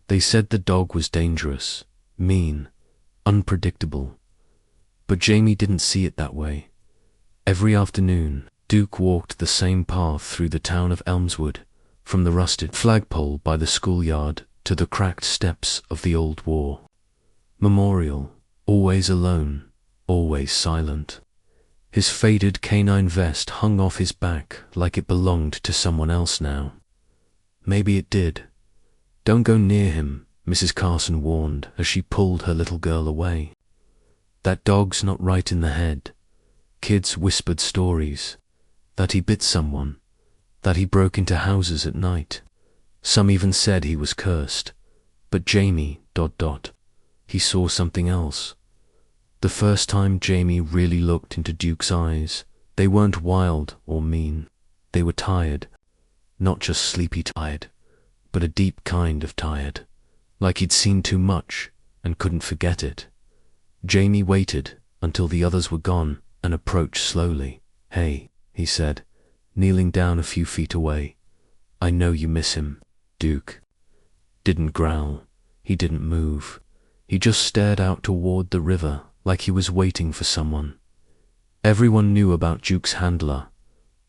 They said the dog was dangerous, mean, unpredictable. But Jamie didn't see it that way. Every afternoon, Duke walked the same path through the town of Elmswood, from the rusted flagpole by the schoolyard to the cracked steps of the old war memorial, always alone, always silent. His faded canine vest hung off his back like it belonged to someone else now. Maybe it did. "Don't go near him," Mrs. Carson warned as she pulled her little girl away. "That dog's not right in the head." Kids whispered stories, that he bit someone, that he broke into houses at night. Some even said he was cursed. But Jamie, he saw something else. The first time Jamie really looked into Duke's eyes, they weren't wild or mean. They were tired. Not just sleepy tired, but a deep kind of tired. Like he'd seen too much and couldn't forget it. Jamie waited until the others were gone and approached slowly. "Hey," he said, kneeling down a few feet away. "I know you miss him." Duke didn't growl. He didn't move. He just stared out toward the river like he was waiting for someone. Everyone knew about Duke's handler,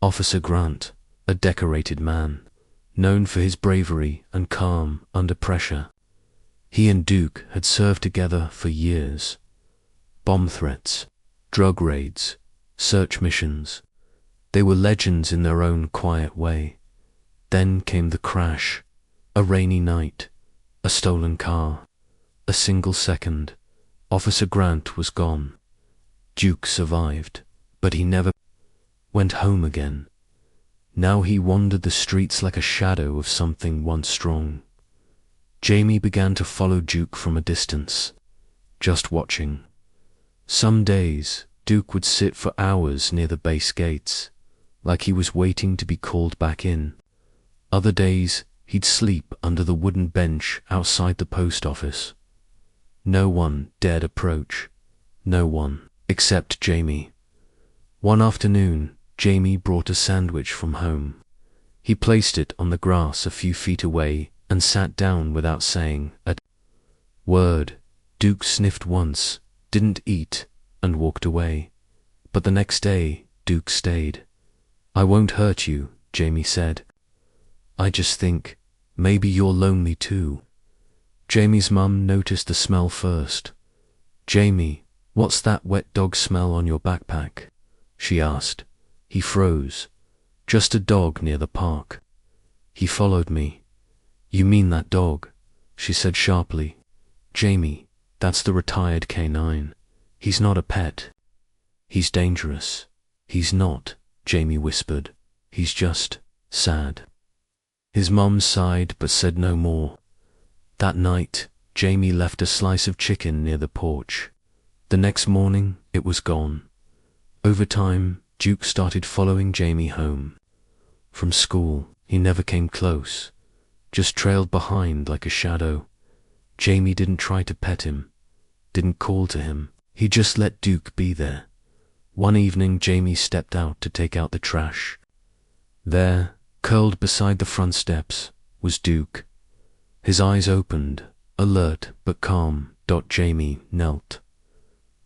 Officer Grant, a decorated man, known for his bravery and calm under pressure. He and Duke had served together for years. Bomb threats, drug raids, search missions. They were legends in their own quiet way. Then came the crash, a rainy night, a stolen car, a single second. Officer Grant was gone. Duke survived, but he never went home again. Now he wandered the streets like a shadow of something once strong. Jamie began to follow Duke from a distance, just watching. Some days, Duke would sit for hours near the base gates, like he was waiting to be called back in. Other days, he'd sleep under the wooden bench outside the post office. No one dared approach. No one, except Jamie. One afternoon, Jamie brought a sandwich from home. He placed it on the grass a few feet away and sat down without saying a word. Duke sniffed once, didn't eat, and walked away. But the next day, Duke stayed. "I won't hurt you," Jamie said. "I just think, maybe you're lonely too." Jamie's mum noticed the smell first. "Jamie, what's that wet dog smell on your backpack?" she asked. He froze. "Just a dog near the park." "He followed me." "You mean that dog?" she said sharply. "Jamie, that's the retired canine. He's not a pet. He's dangerous." "He's not," Jamie whispered. "He's just sad." His mum sighed but said no more. That night, Jamie left a slice of chicken near the porch. The next morning, it was gone. Over time, Duke started following Jamie home. From school, he never came close, just trailed behind like a shadow. Jamie didn't try to pet him, didn't call to him. He just let Duke be there. One evening, Jamie stepped out to take out the trash. There, curled beside the front steps, was Duke. His eyes opened, alert but calm. Jamie knelt.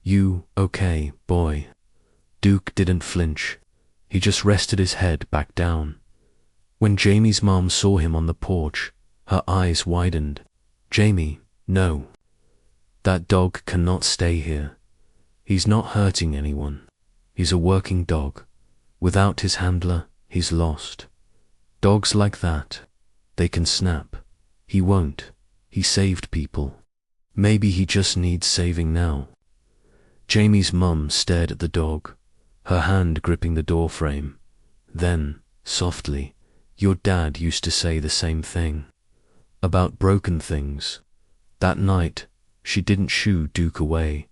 "You okay, boy?" Duke didn't flinch. He just rested his head back down. When Jamie's mom saw him on the porch, her eyes widened. "Jamie, no. That dog cannot stay here. He's not hurting anyone. He's a working dog. Without his handler, he's lost. Dogs like that, they can snap. He won't. He saved people. Maybe he just needs saving now." Jamie's mum stared at the dog, her hand gripping the doorframe. Then, softly, "Your dad used to say the same thing. About broken things." That night, she didn't shoo Duke away.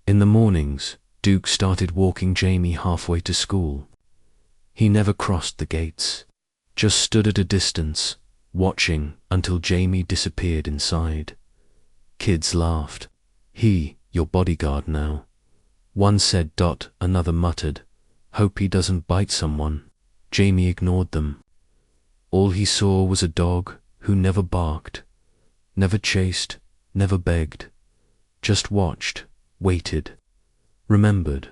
In the mornings, Duke started walking Jamie halfway to school. He never crossed the gates, just stood at a distance, watching until Jamie disappeared inside. Kids laughed. "He, your bodyguard now." One said. Another muttered, "Hope he doesn't bite someone." Jamie ignored them. All he saw was a dog who never barked, Never chased, never begged. Just watched, waited, remembered.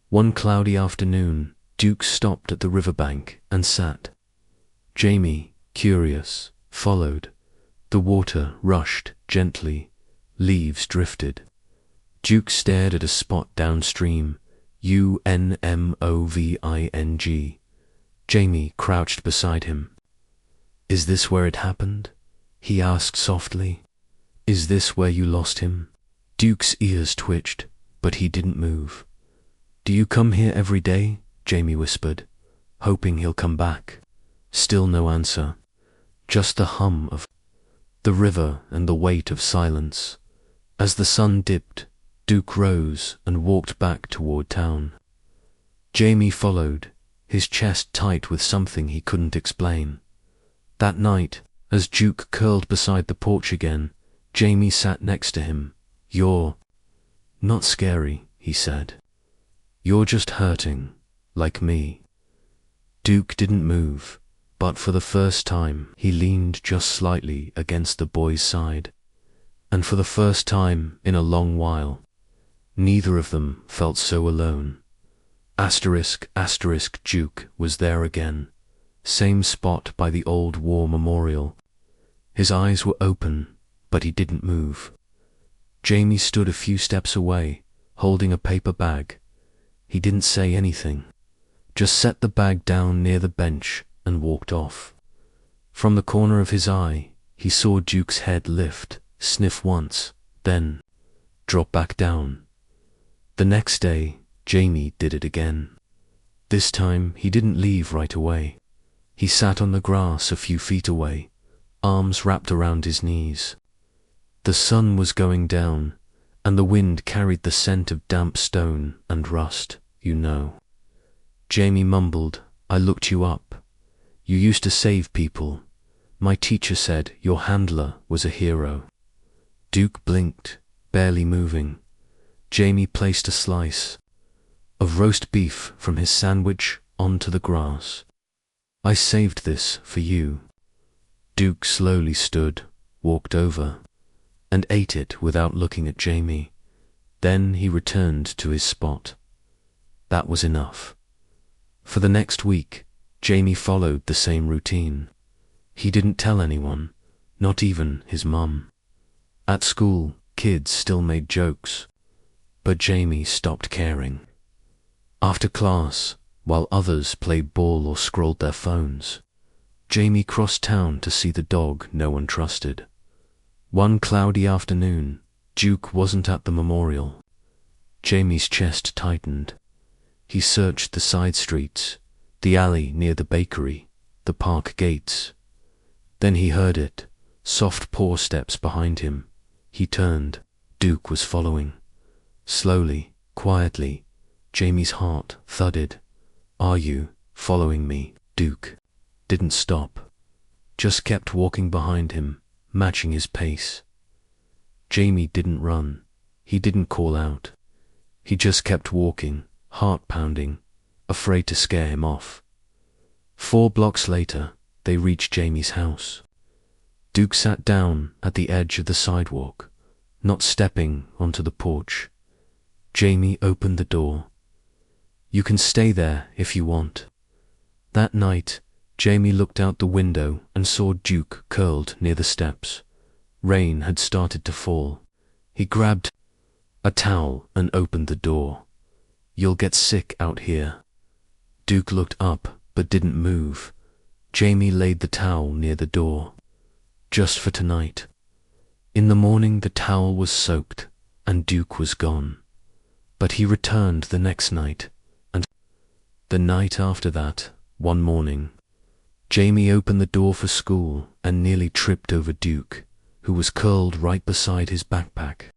One cloudy afternoon, Duke stopped at the riverbank and sat. Jamie, curious, followed. The water rushed gently, leaves drifted. Duke stared at a spot downstream, UNMOVING. Jamie crouched beside him. "Is this where it happened?" he asked softly. "Is this where you lost him?" Duke's ears twitched, but he didn't move. "Do you come here every day?" Jamie whispered, hoping he'll come back. Still no answer, just the hum of the river and the weight of silence. As the sun dipped, Duke rose and walked back toward town. Jamie followed, his chest tight with something he couldn't explain. That night, as Duke curled beside the porch again, Jamie sat next to him. "You're not scary," he said. "You're just hurting, like me." Duke didn't move, but for the first time he leaned just slightly against the boy's side. And for the first time in a long while, neither of them felt so alone. Duke was there again, same spot by the old war memorial. His eyes were open, but he didn't move. Jamie stood a few steps away, holding a paper bag. He didn't say anything, just set the bag down near the bench and walked off. From the corner of his eye, he saw Duke's head lift, sniff once, then drop back down. The next day, Jamie did it again. This time, he didn't leave right away. He sat on the grass a few feet away, arms wrapped around his knees. The sun was going down, and the wind carried the scent of damp stone and rust, you know. Jamie mumbled, "I looked you up. You used to save people. My teacher said your handler was a hero." Duke blinked, barely moving. Jamie placed a slice of roast beef from his sandwich onto the grass. "I saved this for you." Duke slowly stood, walked over, and ate it without looking at Jamie. Then he returned to his spot. That was enough. For the next week, Jamie followed the same routine. He didn't tell anyone, not even his mum. At school, kids still made jokes, but Jamie stopped caring. After class, while others played ball or scrolled their phones, Jamie crossed town to see the dog no one trusted. One cloudy afternoon, Duke wasn't at the memorial. Jamie's chest tightened. He searched the side streets, the alley near the bakery, the park gates. Then he heard it, soft paw steps behind him. He turned. Duke was following. Slowly, quietly, Jamie's heart thudded. "Are you following me?" Duke didn't stop, just kept walking behind him, matching his pace. Jamie didn't run. He didn't call out. He just kept walking, heart pounding, afraid to scare him off. 4 blocks later, they reached Jamie's house. Duke sat down at the edge of the sidewalk, not stepping onto the porch. Jamie opened the door. "You can stay there if you want." That night, Jamie looked out the window and saw Duke curled near the steps. Rain had started to fall. He grabbed a towel and opened the door. "You'll get sick out here." Duke looked up but didn't move. Jamie laid the towel near the door. "Just for tonight." In the morning the towel was soaked and Duke was gone. But he returned the next night, and the night after that, one morning, Jamie opened the door for school and nearly tripped over Duke, who was curled right beside his backpack.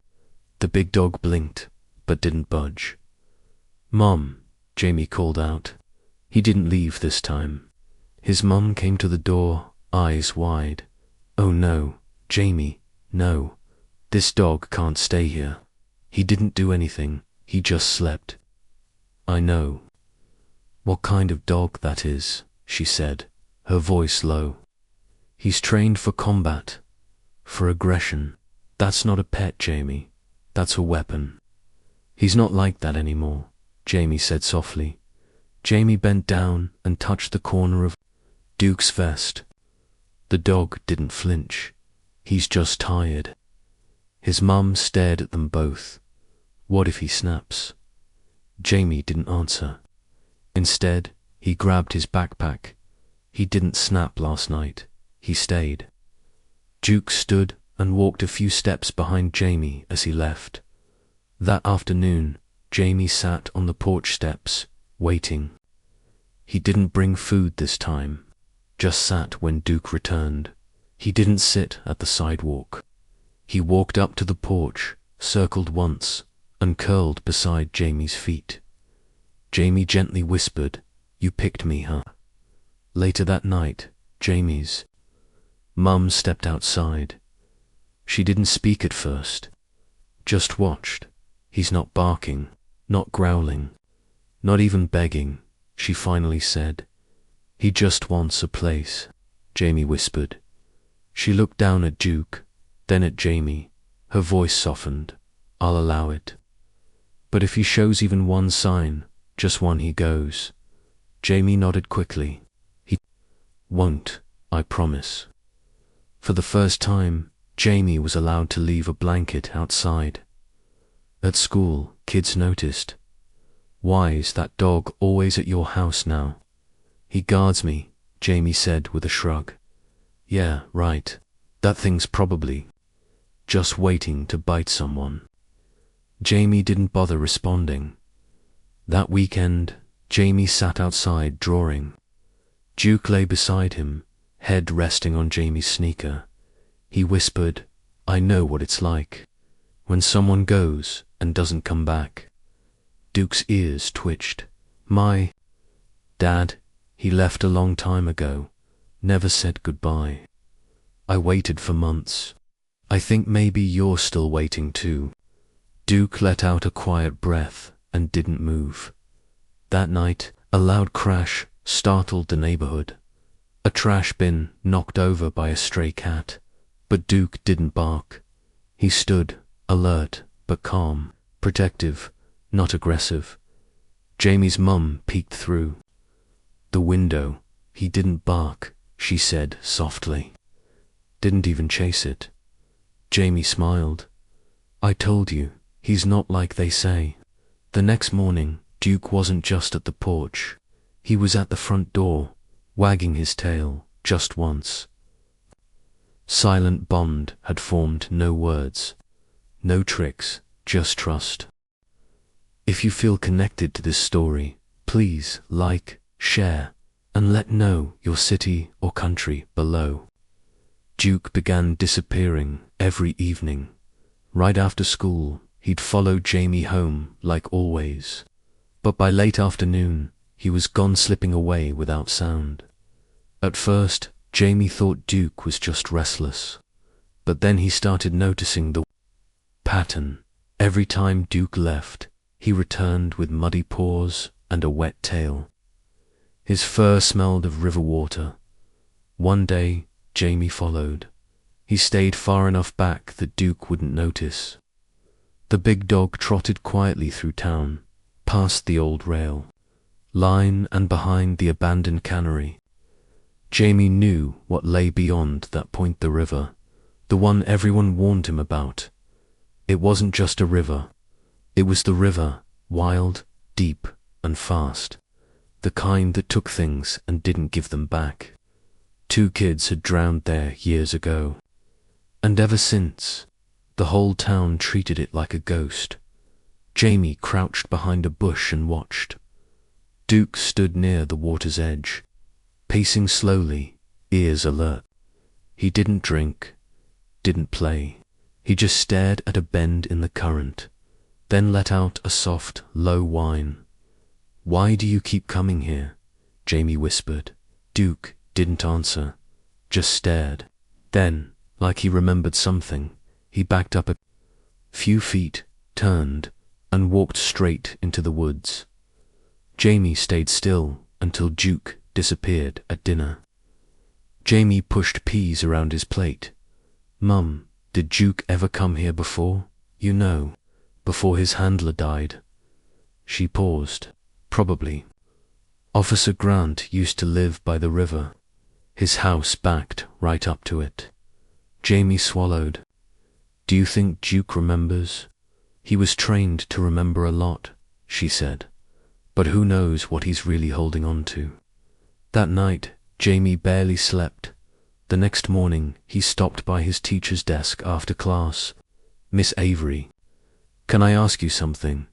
The big dog blinked, but didn't budge. "Mom," Jamie called out. He didn't leave this time. His mom came to the door, eyes wide. "Oh no, Jamie, no. This dog can't stay here. He didn't do anything, he just slept." "I know. What kind of dog that is," she said, her voice low. "He's trained for combat. For aggression. That's not a pet, Jamie. That's a weapon. He's not like that anymore, Jamie said softly. Jamie bent down and touched the corner of Duke's vest. The dog didn't flinch. He's just tired. His mum stared at them both. What if he snaps? Jamie didn't answer. Instead, he grabbed his backpack. He didn't snap last night. He stayed. Duke stood and walked a few steps behind Jamie as he left. That afternoon, Jamie sat on the porch steps, waiting. He didn't bring food this time, just sat when Duke returned. He didn't sit at the sidewalk. He walked up to the porch, circled once, and curled beside Jamie's feet. Jamie gently whispered, "You picked me, huh?" Later that night, Jamie's mum stepped outside. She didn't speak at first, just watched. He's not barking, not growling, not even begging, she finally said. He just wants a place, Jamie whispered. She looked down at Duke, then at Jamie. Her voice softened. I'll allow it. But if he shows even one sign, just one, he goes. Jamie nodded quickly. He won't, I promise. For the first time, Jamie was allowed to leave a blanket outside. At school, kids noticed. Why is that dog always at your house now? He guards me, Jamie said with a shrug. Yeah, right. That thing's probably just waiting to bite someone. Jamie didn't bother responding. That weekend, Jamie sat outside drawing. Duke lay beside him, head resting on Jamie's sneaker. He whispered, I know what it's like, when someone goes and doesn't come back. Duke's ears twitched. My dad, he left a long time ago, never said goodbye. I waited for months. I think maybe you're still waiting too. Duke let out a quiet breath and didn't move. That night, a loud crash startled the neighborhood. A trash bin knocked over by a stray cat. But Duke didn't bark. He stood, alert but calm, protective, not aggressive. Jamie's mum peeked through the window. He didn't bark, she said softly. Didn't even chase it. Jamie smiled. I told you, he's not like they say. The next morning, Duke wasn't just at the porch. He was at the front door, wagging his tail, just once. Silent bond had formed, no words, no tricks, just trust. If you feel connected to this story, please like, share, and let know your city or country below. Duke began disappearing every evening. Right after school, he'd follow Jamie home like always. But by late afternoon, he was gone, slipping away without sound. At first, Jamie thought Duke was just restless. But then he started noticing the pattern. Every time Duke left, he returned with muddy paws and a wet tail. His fur smelled of river water. One day, Jamie followed. He stayed far enough back that Duke wouldn't notice. The big dog trotted quietly through town, past the old rail line and behind the abandoned cannery. Jamie knew what lay beyond that point, the river, the one everyone warned him about. It wasn't just a river. It was the river, wild, deep, and fast. The kind that took things and didn't give them back. 2 kids had drowned there years ago. And ever since, the whole town treated it like a ghost. Jamie crouched behind a bush and watched. Duke stood near the water's edge, pacing slowly, ears alert. He didn't drink, didn't play. He just stared at a bend in the current, then let out a soft, low whine. Why do you keep coming here? Jamie whispered. Duke didn't answer, just stared. Then, like he remembered something, he backed up a few feet, turned, and walked straight into the woods. Jamie stayed still until Duke disappeared at dinner. Jamie pushed peas around his plate. "Mum, did Duke ever come here before? You know, before his handler died?" She paused. "Probably. Officer Grant used to live by the river. His house backed right up to it." Jamie swallowed. "Do you think Duke remembers?" "He was trained to remember a lot," she said. "But who knows what he's really holding on to." That night, Jamie barely slept. The next morning, he stopped by his teacher's desk after class. "Miss Avery, can I ask you something?"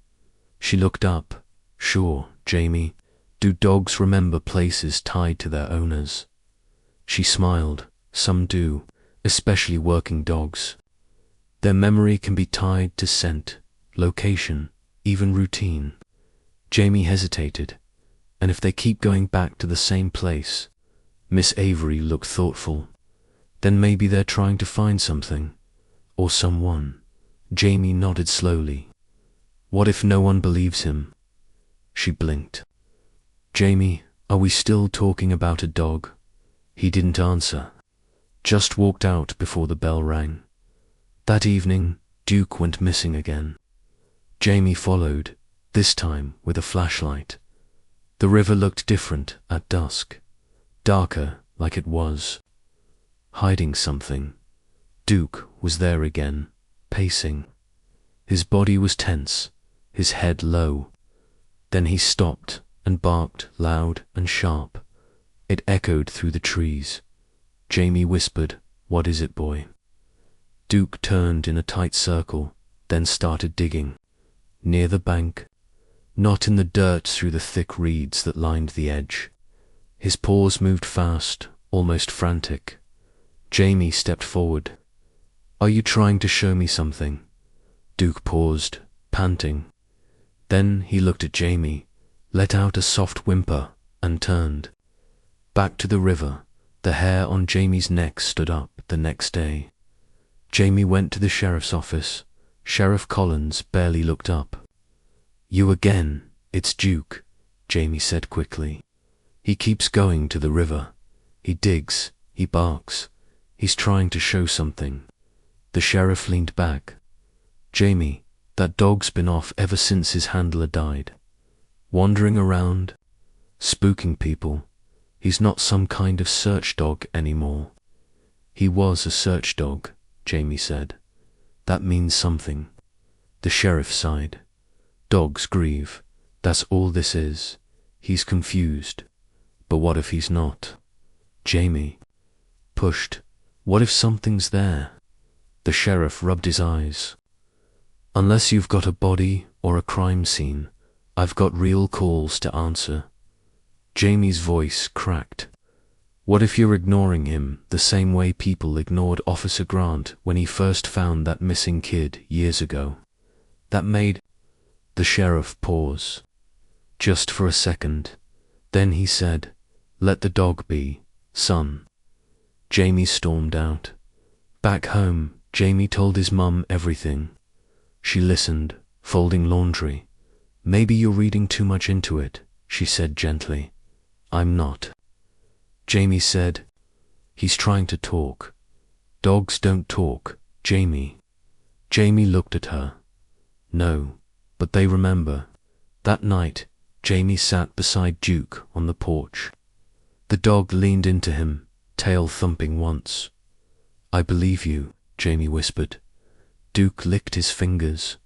She looked up. "Sure, Jamie. Do dogs remember places tied to their owners?" She smiled. "Some do, especially working dogs. Their memory can be tied to scent, location, even routine." Jamie hesitated. "And if they keep going back to the same place?" Miss Avery looked thoughtful. "Then maybe they're trying to find something. Or someone." Jamie nodded slowly. "What if no one believes him?" She blinked. "Jamie, are we still talking about a dog?" He didn't answer. Just walked out before the bell rang. That evening, Duke went missing again. Jamie followed, this time with a flashlight. The river looked different at dusk. Darker, like it was hiding something. Duke was there again, pacing. His body was tense, his head low. Then he stopped and barked loud and sharp. It echoed through the trees. Jamie whispered, "What is it, boy?" Duke turned in a tight circle, then started digging. Near the bank, not in the dirt through the thick reeds that lined the edge. His paws moved fast, almost frantic. Jamie stepped forward. "Are you trying to show me something?" Duke paused, panting. Then he looked at Jamie, let out a soft whimper, and turned. Back to the river. The hair on Jamie's neck stood up the next day. Jamie went to the sheriff's office. Sheriff Collins barely looked up. "You again, it's Duke," Jamie said quickly. "He keeps going to the river. He digs, he barks. He's trying to show something." The sheriff leaned back. "Jamie, that dog's been off ever since his handler died. Wandering around, spooking people. He's not some kind of search dog anymore." "He was a search dog," Jamie said. "That means something." The sheriff sighed. "Dogs grieve. That's all this is. He's confused. But what if he's not?" Jamie pushed. "What if something's there?" The sheriff rubbed his eyes. "Unless you've got a body or a crime scene, I've got real calls to answer." Jamie's voice cracked. "What if you're ignoring him the same way people ignored Officer Grant when he first found that missing kid years ago? That made—" The sheriff paused. Just for a second. Then he said, "Let the dog be, son." Jamie stormed out. Back home, Jamie told his mum everything. She listened, folding laundry. "Maybe you're reading too much into it," she said gently. "I'm not." Jamie said, "He's trying to talk." "Dogs don't talk, Jamie." Jamie looked at her. "No, but they remember." That night, Jamie sat beside Duke on the porch. The dog leaned into him, tail thumping once. "I believe you," Jamie whispered. Duke licked his fingers.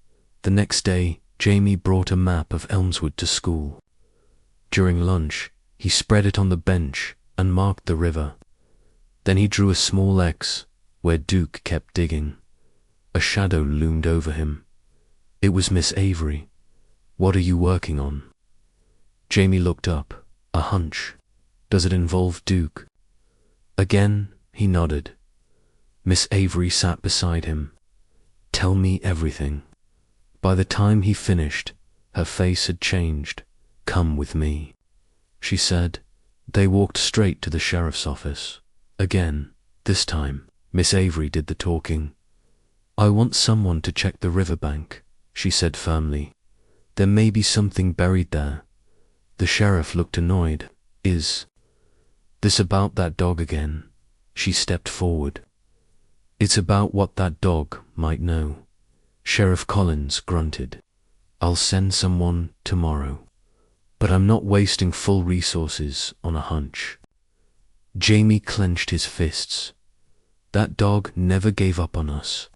The next day, Jamie brought a map of Elmswood to school. During lunch, he spread it on the bench and marked the river. Then he drew a small X where Duke kept digging. A shadow loomed over him. It was Miss Avery. "What are you working on?" Jamie looked up. "A hunch. Does it involve Duke?" Again, he nodded. Miss Avery sat beside him. "Tell me everything." By the time he finished, her face had changed. "Come with me," she said. They walked straight to the sheriff's office. Again, this time, Miss Avery did the talking. "I want someone to check the riverbank," she said firmly. "There may be something buried there." The sheriff looked annoyed. "Is this about that dog again?" She stepped forward. It's about what that dog might know. Sheriff Collins grunted. I'll send someone tomorrow, but I'm not wasting full resources on a hunch. Jamie clenched his fists. That dog never gave up on us.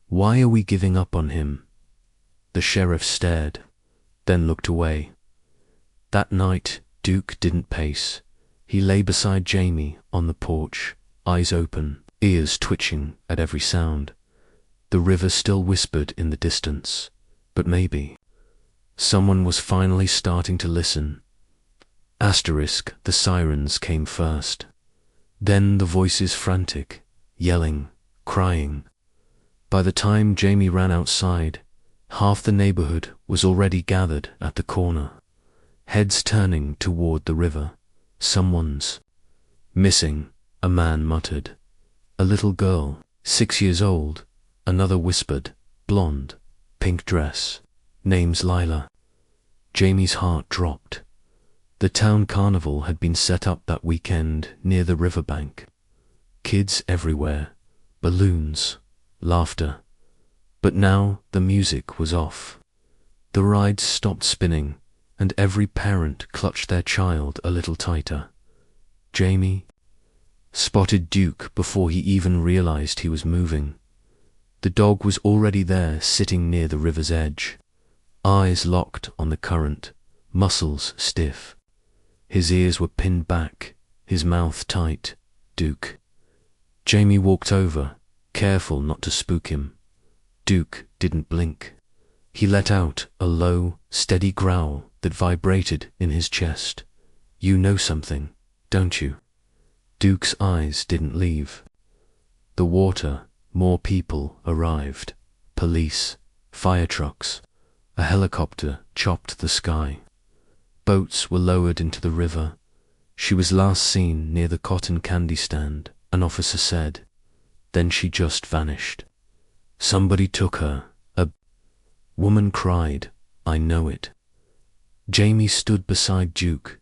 Why are we giving up on him? The sheriff stared, then looked away. That night, Duke didn't pace. He lay beside Jamie on the porch, eyes open, ears twitching at every sound. The river still whispered in the distance, but maybe someone was finally starting to listen. Asterisk, the sirens came first. Then the voices frantic, yelling, crying. By the time Jamie ran outside, half the neighborhood was already gathered at the corner, heads turning toward the river. Someone's missing, a man muttered. A little girl, 6 years old, another whispered, blonde, pink dress, name's Lila. Jamie's heart dropped. The town carnival had been set up that weekend near the riverbank. Kids everywhere, balloons, laughter. But now the music was off. The rides stopped spinning, and every parent clutched their child a little tighter. Jamie spotted Duke before he even realized he was moving. The dog was already there, sitting near the river's edge, eyes locked on the current, muscles stiff. His ears were pinned back, his mouth tight. Duke. Jamie walked over, careful not to spook him. Duke didn't blink. He let out a low, steady growl that vibrated in his chest. You know something, don't you? Duke's eyes didn't leave. The water, more people arrived. Police, fire trucks, a helicopter chopped the sky. Boats were lowered into the river. She was last seen near the cotton candy stand, an officer said. Then she just vanished. Somebody took her. A woman cried, I know it. Jamie stood beside Duke.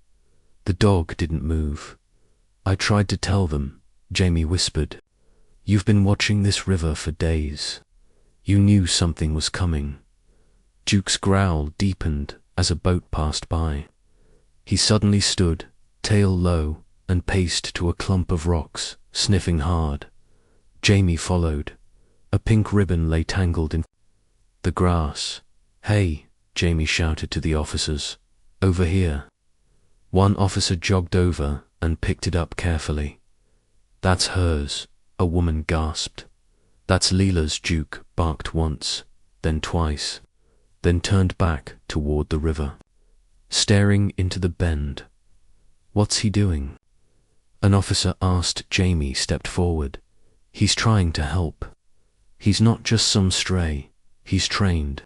The dog didn't move. I tried to tell them, Jamie whispered. You've been watching this river for days. You knew something was coming. Duke's growl deepened as a boat passed by. He suddenly stood, tail low, and paced to a clump of rocks, sniffing hard. Jamie followed. A pink ribbon lay tangled in the grass. Hey, Jamie shouted to the officers. Over here. One officer jogged over and picked it up carefully. That's hers, a woman gasped. That's Leela's, Duke barked once, then twice, then turned back toward the river, staring into the bend. What's he doing? An officer asked. Jamie stepped forward. He's trying to help. He's not just some stray, he's trained.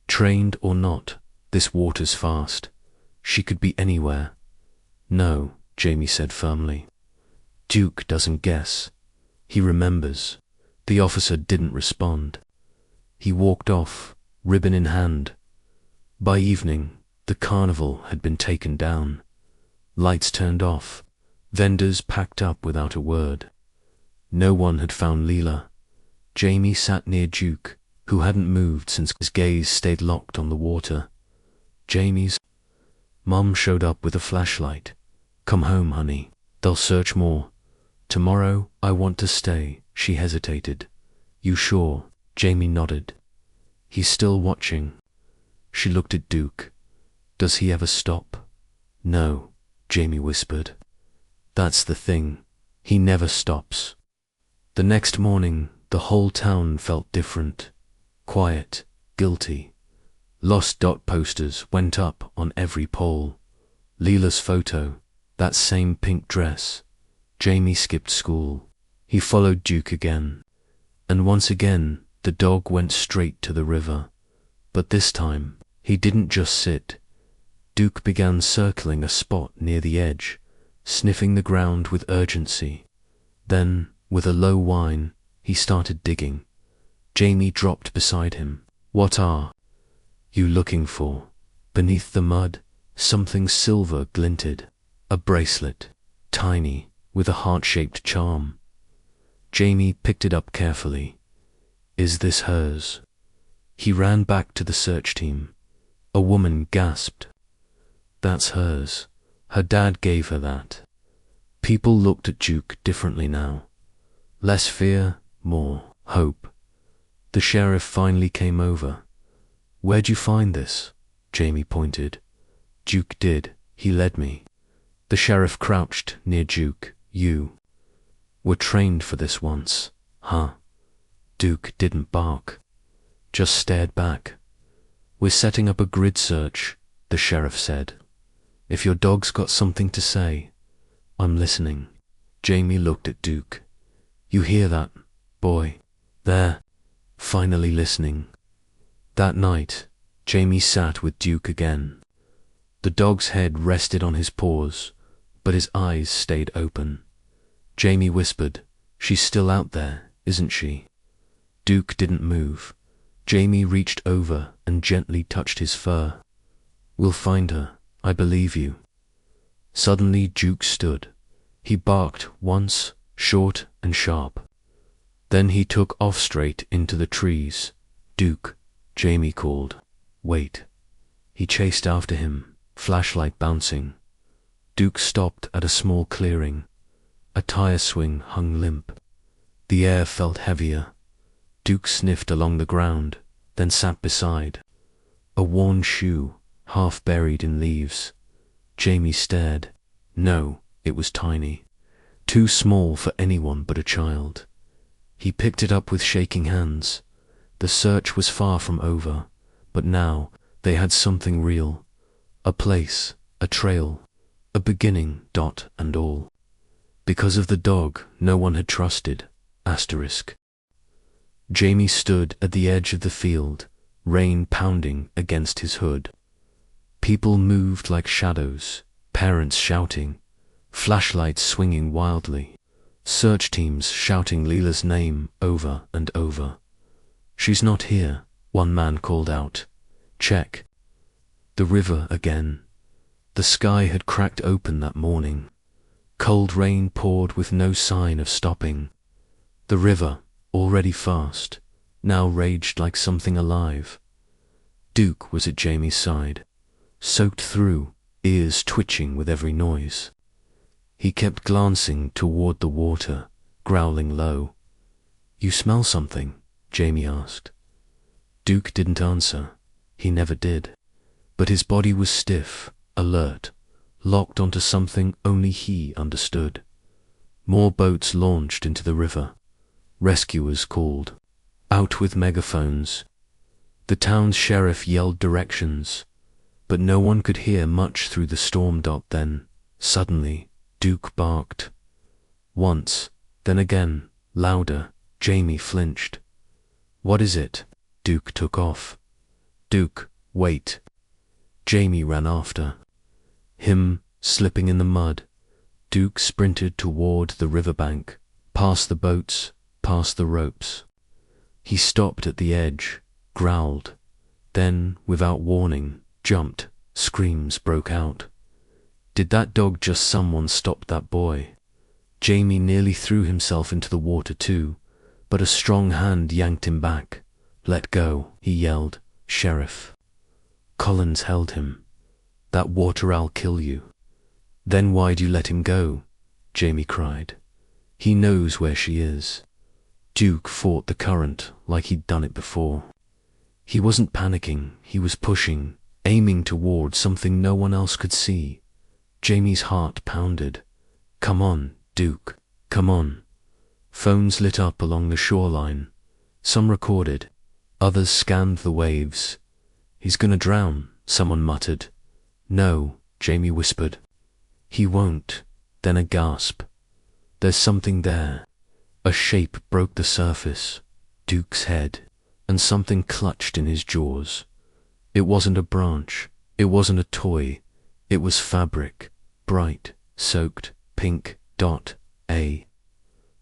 Trained or not, this water's fast. She could be anywhere. No, Jamie said firmly. Duke doesn't guess. He remembers. The officer didn't respond. He walked off, ribbon in hand. By evening, the carnival had been taken down. Lights turned off. Vendors packed up without a word. No one had found Leela. Jamie sat near Duke, who hadn't moved since his gaze stayed locked on the water. Jamie's mom showed up with a flashlight. Come home, honey. They'll search more. Tomorrow, I want to stay. She hesitated. You sure? Jamie nodded. He's still watching. She looked at Duke. Does he ever stop? No, Jamie whispered. That's the thing. He never stops. The next morning, the whole town felt different. Quiet, guilty. Lost dot posters went up on every pole. Leela's photo, that same pink dress. Jamie skipped school. He followed Duke again. And once again, the dog went straight to the river. But this time, he didn't just sit. Duke began circling a spot near the edge, sniffing the ground with urgency. Then, with a low whine, he started digging. Jamie dropped beside him. What are you looking for? Beneath the mud, something silver glinted. A bracelet, tiny, with a heart-shaped charm. Jamie picked it up carefully. Is this hers? He ran back to the search team. A woman gasped. That's hers. Her dad gave her that. People looked at Duke differently now. Less fear, more hope. The sheriff finally came over. Where'd you find this? Jamie pointed. Duke did. He led me. The sheriff crouched near Duke. You were trained for this once, huh? Duke didn't bark, just stared back. We're setting up a grid search, the sheriff said. If your dog's got something to say, I'm listening. Jamie looked at Duke. You hear that, boy? There, finally listening. That night, Jamie sat with Duke again. The dog's head rested on his paws, but his eyes stayed open. Jamie whispered, She's still out there, isn't she? Duke didn't move. Jamie reached over and gently touched his fur. We'll find her, I believe you. Suddenly Duke stood. He barked once, short and sharp. Then he took off straight into the trees. Duke, Jamie called. Wait. He chased after him, flashlight bouncing. Duke stopped at a small clearing. A tire swing hung limp. The air felt heavier. Duke sniffed along the ground, then sat beside. A worn shoe, half buried in leaves. Jamie stared. No, it was tiny. Too small for anyone but a child. He picked it up with shaking hands. The search was far from over, but now they had something real. A place, a trail, a beginning, dot and all. Because of the dog no one had trusted. Asterisk. Jamie stood at the edge of the field, rain pounding against his hood. People moved like shadows, parents shouting, flashlights swinging wildly, search teams shouting Leela's name over and over. She's not here, one man called out. Check. The river again. The sky had cracked open that morning. Cold rain poured with no sign of stopping. The river, already fast, now raged like something alive. Duke was at Jamie's side, soaked through, ears twitching with every noise. He kept glancing toward the water, growling low. You smell something? Jamie asked. Duke didn't answer. He never did. But his body was stiff, alert, locked onto something only he understood. More boats launched into the river. Rescuers called. Out with megaphones. The town's sheriff yelled directions, but no one could hear much through the storm. Then, suddenly, Duke barked. Once, then again, louder. Jamie flinched. What is it? Duke took off. Duke, wait. Jamie ran after. Him, slipping in the mud. Duke sprinted toward the riverbank, past the boats, past the ropes. He stopped at the edge, growled, then, without warning, jumped. Screams broke out. Did that dog just someone stop that boy? Jamie nearly threw himself into the water too, but a strong hand yanked him back. Let go, he yelled. Sheriff. Collins held him. That water'll kill you. Then why'd you let him go? Jamie cried. He knows where she is. Duke fought the current like he'd done it before. He wasn't panicking, he was pushing, aiming toward something no one else could see. Jamie's heart pounded. Come on, Duke, come on. Phones lit up along the shoreline. Some recorded, others scanned the waves. He's gonna drown, someone muttered. No, Jamie whispered. He won't. Then a gasp. There's something there. A shape broke the surface. Duke's head. And something clutched in his jaws. It wasn't a branch. It wasn't a toy. It was fabric. Bright, soaked, pink, dot, A.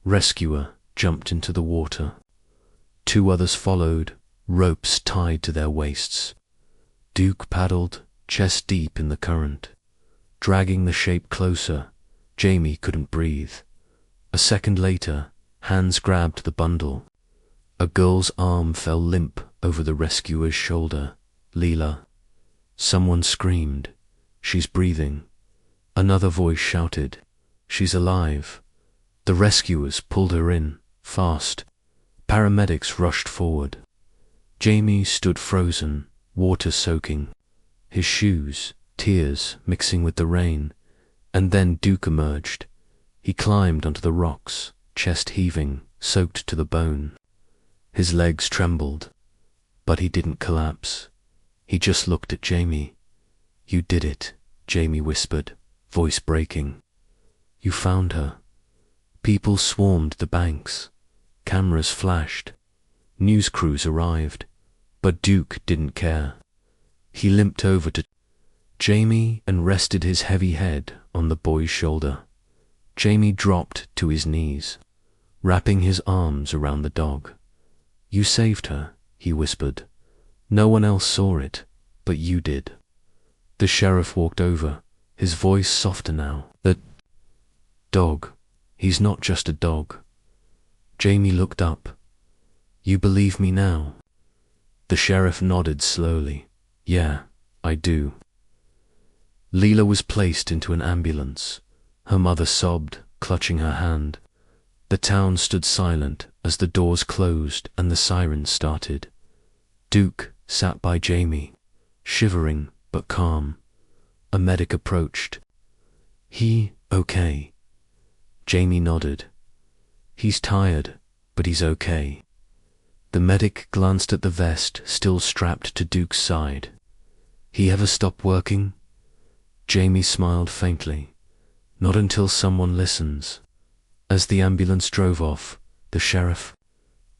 Rescuer jumped into the water. Two others followed, ropes tied to their waists. Duke paddled, chest deep in the current. Dragging the shape closer, Jamie couldn't breathe. A second later, Hands grabbed the bundle. A girl's arm fell limp over the rescuer's shoulder. Leela. Someone screamed. She's breathing. Another voice shouted. She's alive. The rescuers pulled her in, fast. Paramedics rushed forward. Jamie stood frozen, water soaking. His shoes, tears mixing with the rain. And then Duke emerged. He climbed onto the rocks, chest heaving, soaked to the bone. His legs trembled, but he didn't collapse. He just looked at Jamie. You did it, Jamie whispered, voice breaking. You found her. People swarmed the banks. Cameras flashed. News crews arrived. But Duke didn't care. He limped over to Jamie and rested his heavy head on the boy's shoulder. Jamie dropped to his knees, wrapping his arms around the dog. You saved her, he whispered. No one else saw it, but you did. The sheriff walked over, his voice softer now. That dog, he's not just a dog. Jamie looked up. You believe me now? The sheriff nodded slowly. Yeah, I do. Leela was placed into an ambulance. Her mother sobbed, clutching her hand. The town stood silent as the doors closed and the sirens started. Duke sat by Jamie, shivering but calm. A medic approached. He okay? Jamie nodded. He's tired, but he's okay. The medic glanced at the vest still strapped to Duke's side. He ever stop working? Jamie smiled faintly. Not until someone listens. As the ambulance drove off, the sheriff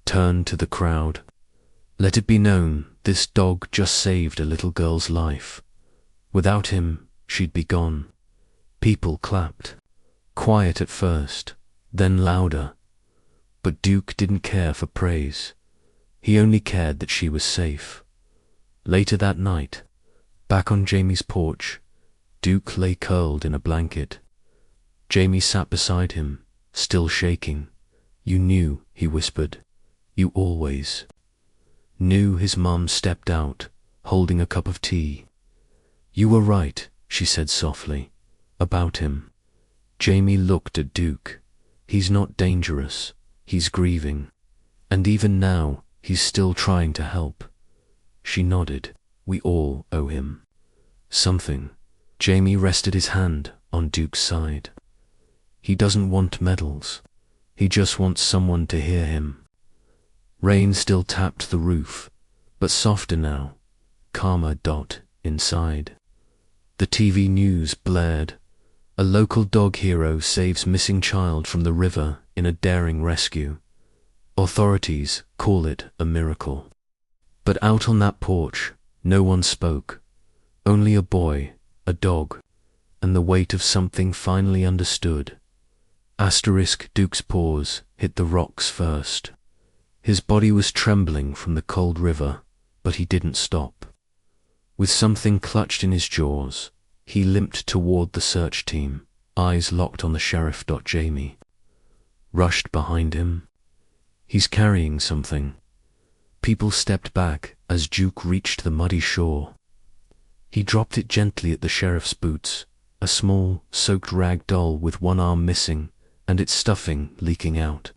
turned to the crowd. Let it be known, this dog just saved a little girl's life. Without him, she'd be gone. People clapped. Quiet at first, then louder. But Duke didn't care for praise. He only cared that she was safe. Later that night, back on Jamie's porch, Duke lay curled in a blanket. Jamie sat beside him, still shaking. You knew, he whispered. You always knew. His mum stepped out, holding a cup of tea. You were right, she said softly, about him. Jamie looked at Duke. He's not dangerous. He's grieving. And even now, he's still trying to help. She nodded. We all owe him something. Jamie rested his hand on Duke's side. He doesn't want medals. He just wants someone to hear him. Rain still tapped the roof, but softer now, calmer dot inside. The TV news blared. A local dog hero saves missing child from the river in a daring rescue. Authorities call it a miracle. But out on that porch, no one spoke. Only a boy, a dog, and the weight of something finally understood. Duke's paws hit the rocks first. His body was trembling from the cold river, but he didn't stop. With something clutched in his jaws, he limped toward the search team, eyes locked on the sheriff. Jamie rushed behind him. He's carrying something. People stepped back as Duke reached the muddy shore. He dropped it gently at the sheriff's boots, a small, soaked rag doll with one arm missing and its stuffing leaking out.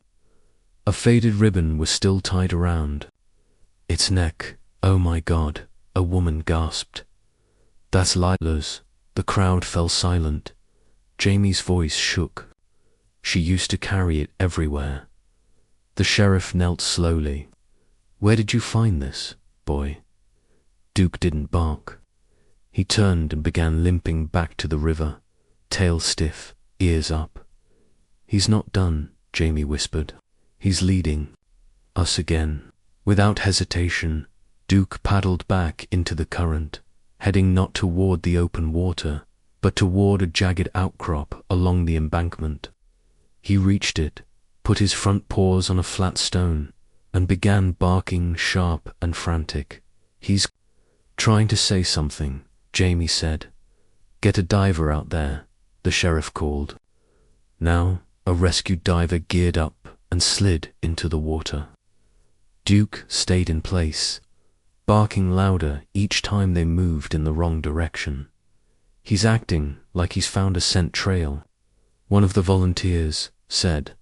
A faded ribbon was still tied around its neck. Oh my God, a woman gasped. That's Lila's. The crowd fell silent. Jamie's voice shook. She used to carry it everywhere. The sheriff knelt slowly. Where did you find this, boy? Duke didn't bark. He turned and began limping back to the river, tail stiff, ears up. He's not done, Jamie whispered. He's leading us again. Without hesitation, Duke paddled back into the current, heading not toward the open water, but toward a jagged outcrop along the embankment. He reached it, put his front paws on a flat stone, and began barking sharp and frantic. He's trying to say something, Jamie said. Get a diver out there, the sheriff called. Now, a rescue diver geared up and slid into the water. Duke stayed in place, barking louder each time they moved in the wrong direction. "He's acting like he's found a scent trail," one of the volunteers said.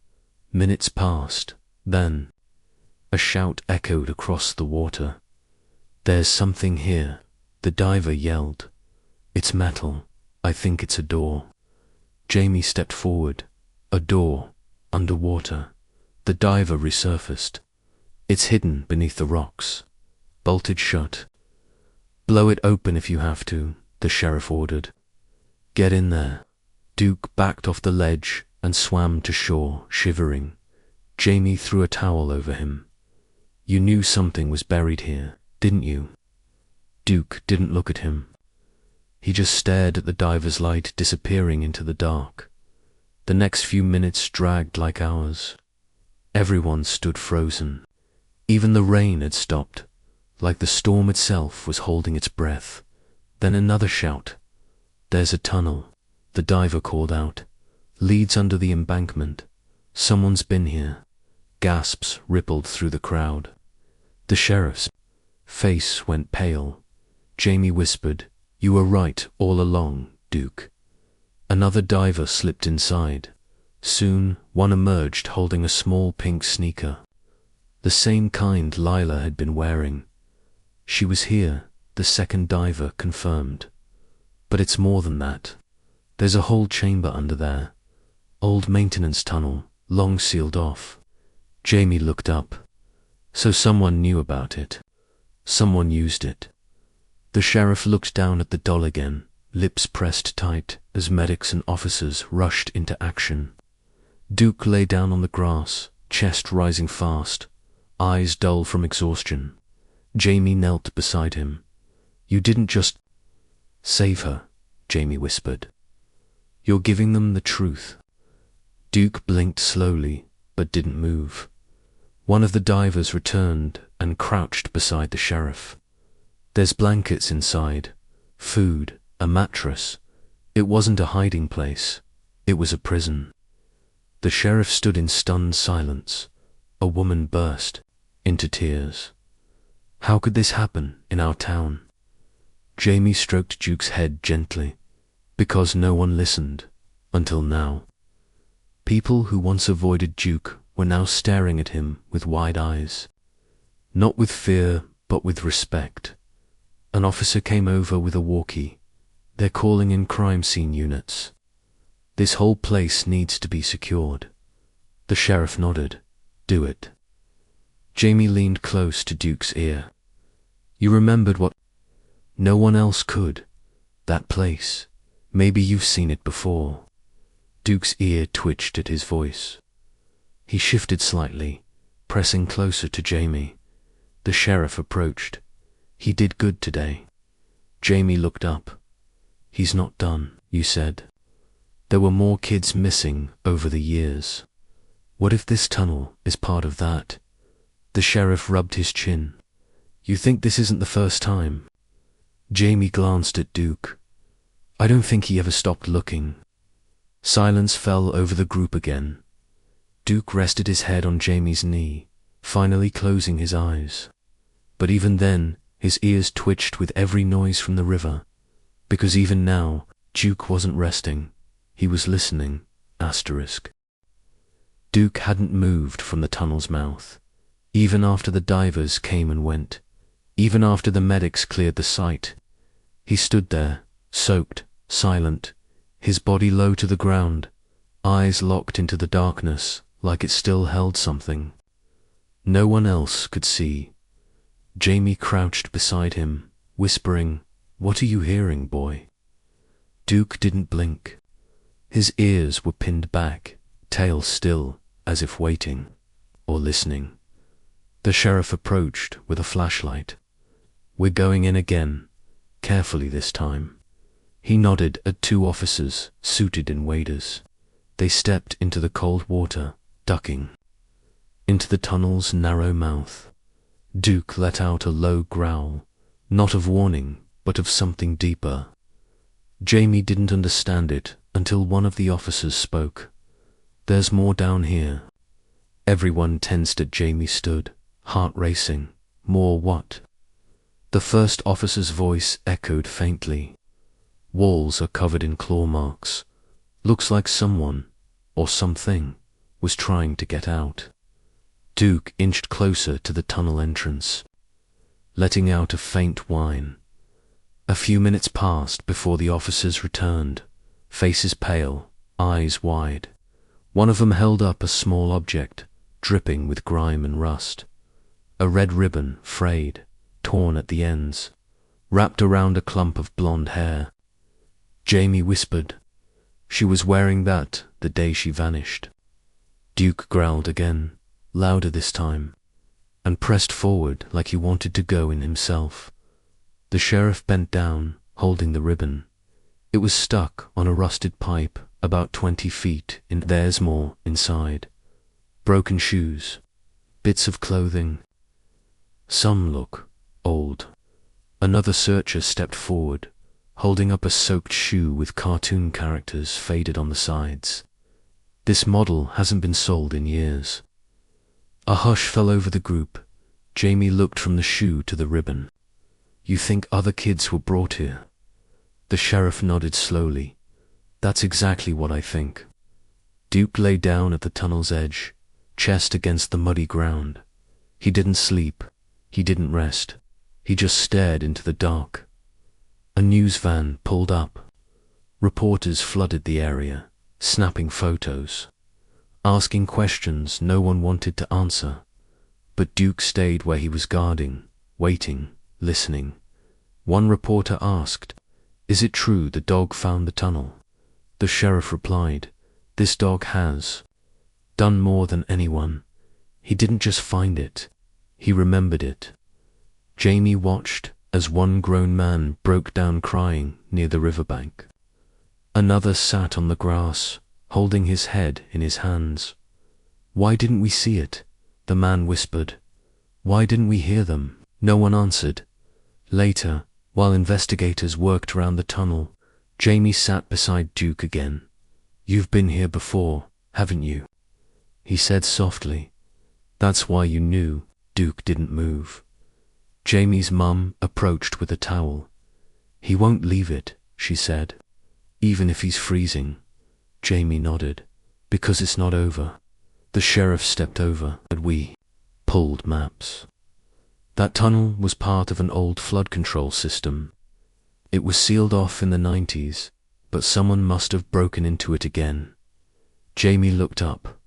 Minutes passed. Then a shout echoed across the water. "There's something here," the diver yelled. "It's metal. I think it's a door." Jamie stepped forward. A door, underwater. The diver resurfaced. "It's hidden beneath the rocks, bolted shut." "Blow it open if you have to," the sheriff ordered. "Get in there." Duke backed off the ledge and swam to shore, shivering. Jamie threw a towel over him. "You knew something was buried here, didn't you?" Duke didn't look at him. He just stared at the diver's light disappearing into the dark. The next few minutes dragged like hours. Everyone stood frozen. Even the rain had stopped, like the storm itself was holding its breath. Then another shout. "There's a tunnel," the diver called out. "Leads under the embankment. Someone's been here." Gasps rippled through the crowd. The sheriff's face went pale. Jamie whispered, "You were right all along, Duke." Another diver slipped inside. Soon, one emerged holding a small pink sneaker. The same kind Lila had been wearing. "She was here," the second diver confirmed. "But it's more than that. There's a whole chamber under there. Old maintenance tunnel, long sealed off." Jamie looked up. So someone knew about it. Someone used it. The sheriff looked down at the doll again, lips pressed tight as medics and officers rushed into action. Duke lay down on the grass, chest rising fast, eyes dull from exhaustion. Jamie knelt beside him. "You didn't just save her," Jamie whispered. "You're giving them the truth." Duke blinked slowly, but didn't move. One of the divers returned and crouched beside the sheriff. "There's blankets inside, food, a mattress. It wasn't a hiding place. It was a prison." The sheriff stood in stunned silence. A woman burst into tears. "How could this happen in our town?" Jamie stroked Duke's head gently. "Because no one listened, until now." People who once avoided Duke were now staring at him with wide eyes. Not with fear, but with respect. An officer came over with a walkie. "They're calling in crime scene units. This whole place needs to be secured." The sheriff nodded. "Do it." Jamie leaned close to Duke's ear. "You remembered what no one else could. That place. Maybe you've seen it before." Duke's ear twitched at his voice. He shifted slightly, pressing closer to Jamie. The sheriff approached. "He did good today." Jamie looked up. "He's not done," you said. "There were more kids missing over the years. What if this tunnel is part of that?" The sheriff rubbed his chin. "You think this isn't the first time?" Jamie glanced at Duke. "I don't think he ever stopped looking." Silence fell over the group again. Duke rested his head on Jamie's knee, finally closing his eyes. But even then, his ears twitched with every noise from the river, because even now, Duke wasn't resting. He was listening. Duke hadn't moved from the tunnel's mouth, even after the divers came and went, even after the medics cleared the site. He stood there, soaked, silent, his body low to the ground, eyes locked into the darkness like it still held something. No one else could see. Jamie crouched beside him, whispering, "What are you hearing, boy?" Duke didn't blink. His ears were pinned back, tail still, as if waiting, or listening. The sheriff approached with a flashlight. "We're going in again, carefully this time." He nodded at two officers, suited in waders. They stepped into the cold water, ducking. Into the tunnel's narrow mouth. Duke let out a low growl, not of warning, but of something deeper. Jamie didn't understand it until one of the officers spoke. "There's more down here." Everyone tensed as Jamie stood, heart racing. More what? The first officer's voice echoed faintly. Walls are covered in claw marks. Looks like someone, or something, was trying to get out. Duke inched closer to the tunnel entrance, letting out a faint whine. A few minutes passed before the officers returned, faces pale, eyes wide. One of them held up a small object, dripping with grime and rust. A red ribbon, frayed, torn at the ends, wrapped around a clump of blonde hair. Jamie whispered. She was wearing that the day she vanished. Duke growled again, louder this time, and pressed forward like he wanted to go in himself. The sheriff bent down, holding the ribbon. It was stuck on a rusted pipe about 20 feet in. There's more inside. Broken shoes, bits of clothing. Some look old. Another searcher stepped forward, holding up a soaked shoe with cartoon characters faded on the sides. This model hasn't been sold in years. A hush fell over the group. Jamie looked from the shoe to the ribbon. You think other kids were brought here? The sheriff nodded slowly. That's exactly what I think. Duke lay down at the tunnel's edge, chest against the muddy ground. He didn't sleep. He didn't rest. He just stared into the dark. A news van pulled up. Reporters flooded the area, snapping photos, asking questions no one wanted to answer. But Duke stayed where he was guarding, waiting, listening. One reporter asked, "Is it true the dog found the tunnel?" The sheriff replied, "This dog has done more than anyone. He didn't just find it, he remembered it." Jamie watched as one grown man broke down crying near the riverbank. Another sat on the grass, holding his head in his hands. "Why didn't we see it?" the man whispered. "Why didn't we hear them?" No one answered. Later, while investigators worked around the tunnel, Jamie sat beside Duke again. "You've been here before, haven't you?" he said softly. "That's why you knew." Duke didn't move. Jamie's mum approached with a towel. "He won't leave it," she said. "Even if he's freezing." Jamie nodded. "Because it's not over." The sheriff stepped over, and we pulled maps. That tunnel was part of an old flood control system. It was sealed off in the 90s, but someone must have broken into it again. Jamie looked up.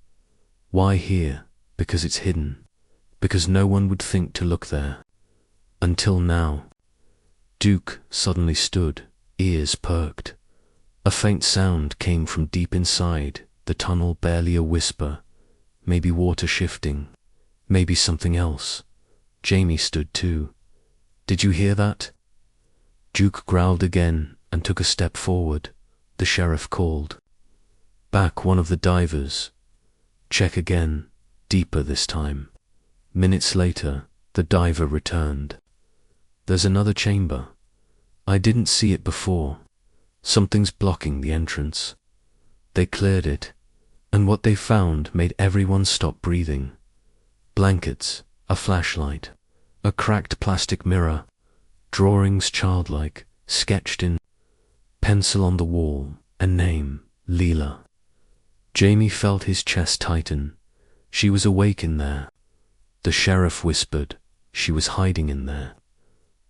"Why here?" "Because it's hidden. Because no one would think to look there. Until now." Duke suddenly stood, ears perked. A faint sound came from deep inside the tunnel, barely a whisper. Maybe water shifting. Maybe something else. Jamie stood too. "Did you hear that?" Duke growled again and took a step forward. The sheriff called. "Back one of the divers. Check again, deeper this time." Minutes later, the diver returned. "There's another chamber. I didn't see it before. Something's blocking the entrance." They cleared it, and what they found made everyone stop breathing. Blankets, a flashlight, a cracked plastic mirror, drawings childlike, sketched in pencil on the wall, a name, Leela. Jamie felt his chest tighten. She was awake in there. The sheriff whispered, she was hiding in there.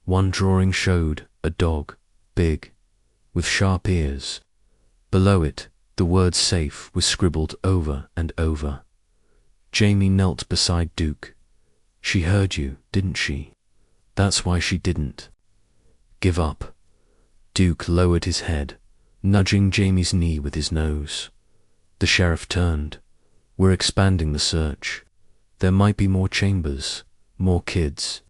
One drawing showed a dog, big, with sharp ears. Below it, the word safe was scribbled over and over. Jamie knelt beside Duke. "She heard you, didn't she? That's why she didn't give up." Duke lowered his head, nudging Jamie's knee with his nose. The sheriff turned. "We're expanding the search. There might be more chambers, more kids."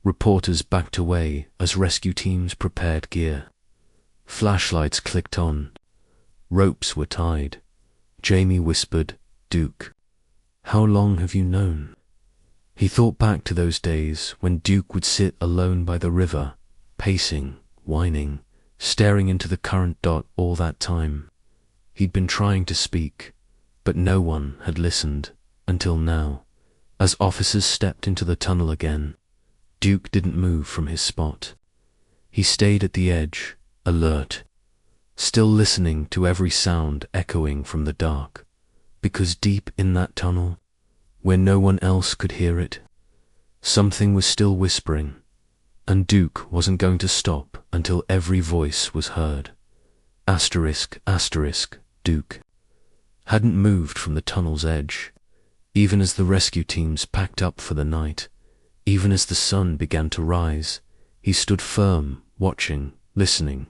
Reporters backed away as rescue teams prepared gear. Flashlights clicked on. Ropes were tied. Jamie whispered, "Duke, how long have you known?" He thought back to those days when Duke would sit alone by the river, pacing, whining, staring into the current. All that time, he'd been trying to speak, but no one had listened until now. As officers stepped into the tunnel again, Duke didn't move from his spot. He stayed at the edge, alert, still listening to every sound echoing from the dark, because deep in that tunnel, where no one else could hear it, something was still whispering, and Duke wasn't going to stop until every voice was heard. Asterisk, asterisk, Duke hadn't moved from the tunnel's edge, even as the rescue teams packed up for the night. Even as the sun began to rise, he stood firm, watching, listening,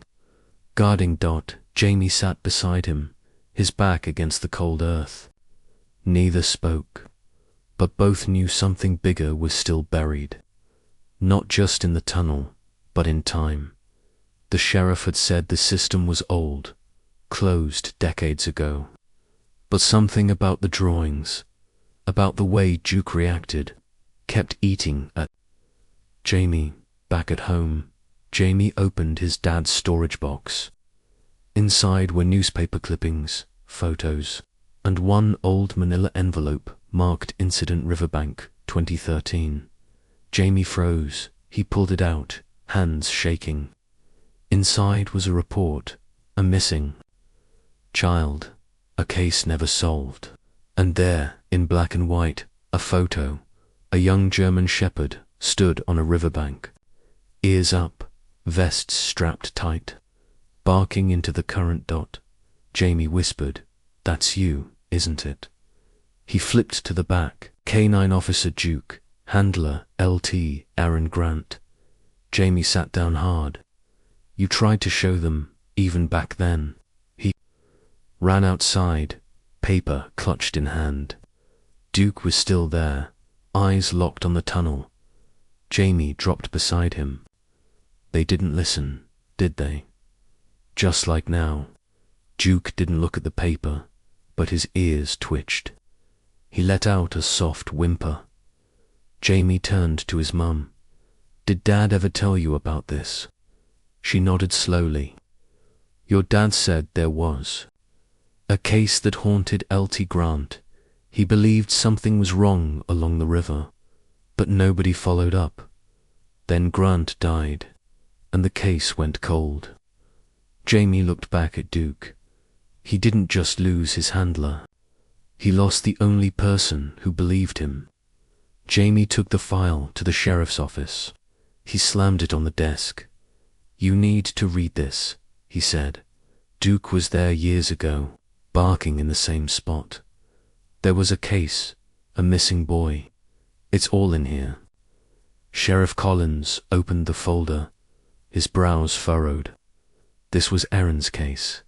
guarding Dot. Jamie sat beside him, his back against the cold earth. Neither spoke, but both knew something bigger was still buried. Not just in the tunnel, but in time. The sheriff had said the system was old, closed decades ago. But something about the drawings, about the way Duke reacted, kept eating at Jamie. Back at home, Jamie opened his dad's storage box. Inside were newspaper clippings, photos, and one old manila envelope marked Incident Riverbank 2013. Jamie froze. He pulled it out, hands shaking. Inside was a report, a missing child, a case never solved. And there, in black and white, a photo. A young German shepherd stood on a riverbank, ears up, vests strapped tight, barking into the current. Dot. Jamie whispered, "That's you, isn't it?" He flipped to the back. Canine Officer Duke, Handler LT Aaron Grant. Jamie sat down hard. "You tried to show them, even back then." He ran outside, paper clutched in hand. Duke was still there, eyes locked on the tunnel. Jamie dropped beside him. They didn't listen, did they? Just like now. Duke didn't look at the paper, but his ears twitched. He let out a soft whimper. Jamie turned to his mum. "Did Dad ever tell you about this?" She nodded slowly. "Your dad said there was a case that haunted LT Grant. He believed something was wrong along the river, but nobody followed up. Then Grant died, and the case went cold." Jamie looked back at Duke. He didn't just lose his handler. He lost the only person who believed him. Jamie took the file to the sheriff's office. He slammed it on the desk. "You need to read this," he said. "Duke was there years ago, barking in the same spot. There was a case, a missing boy. It's all in here." Sheriff Collins opened the folder, his brows furrowed. This was Aaron's case.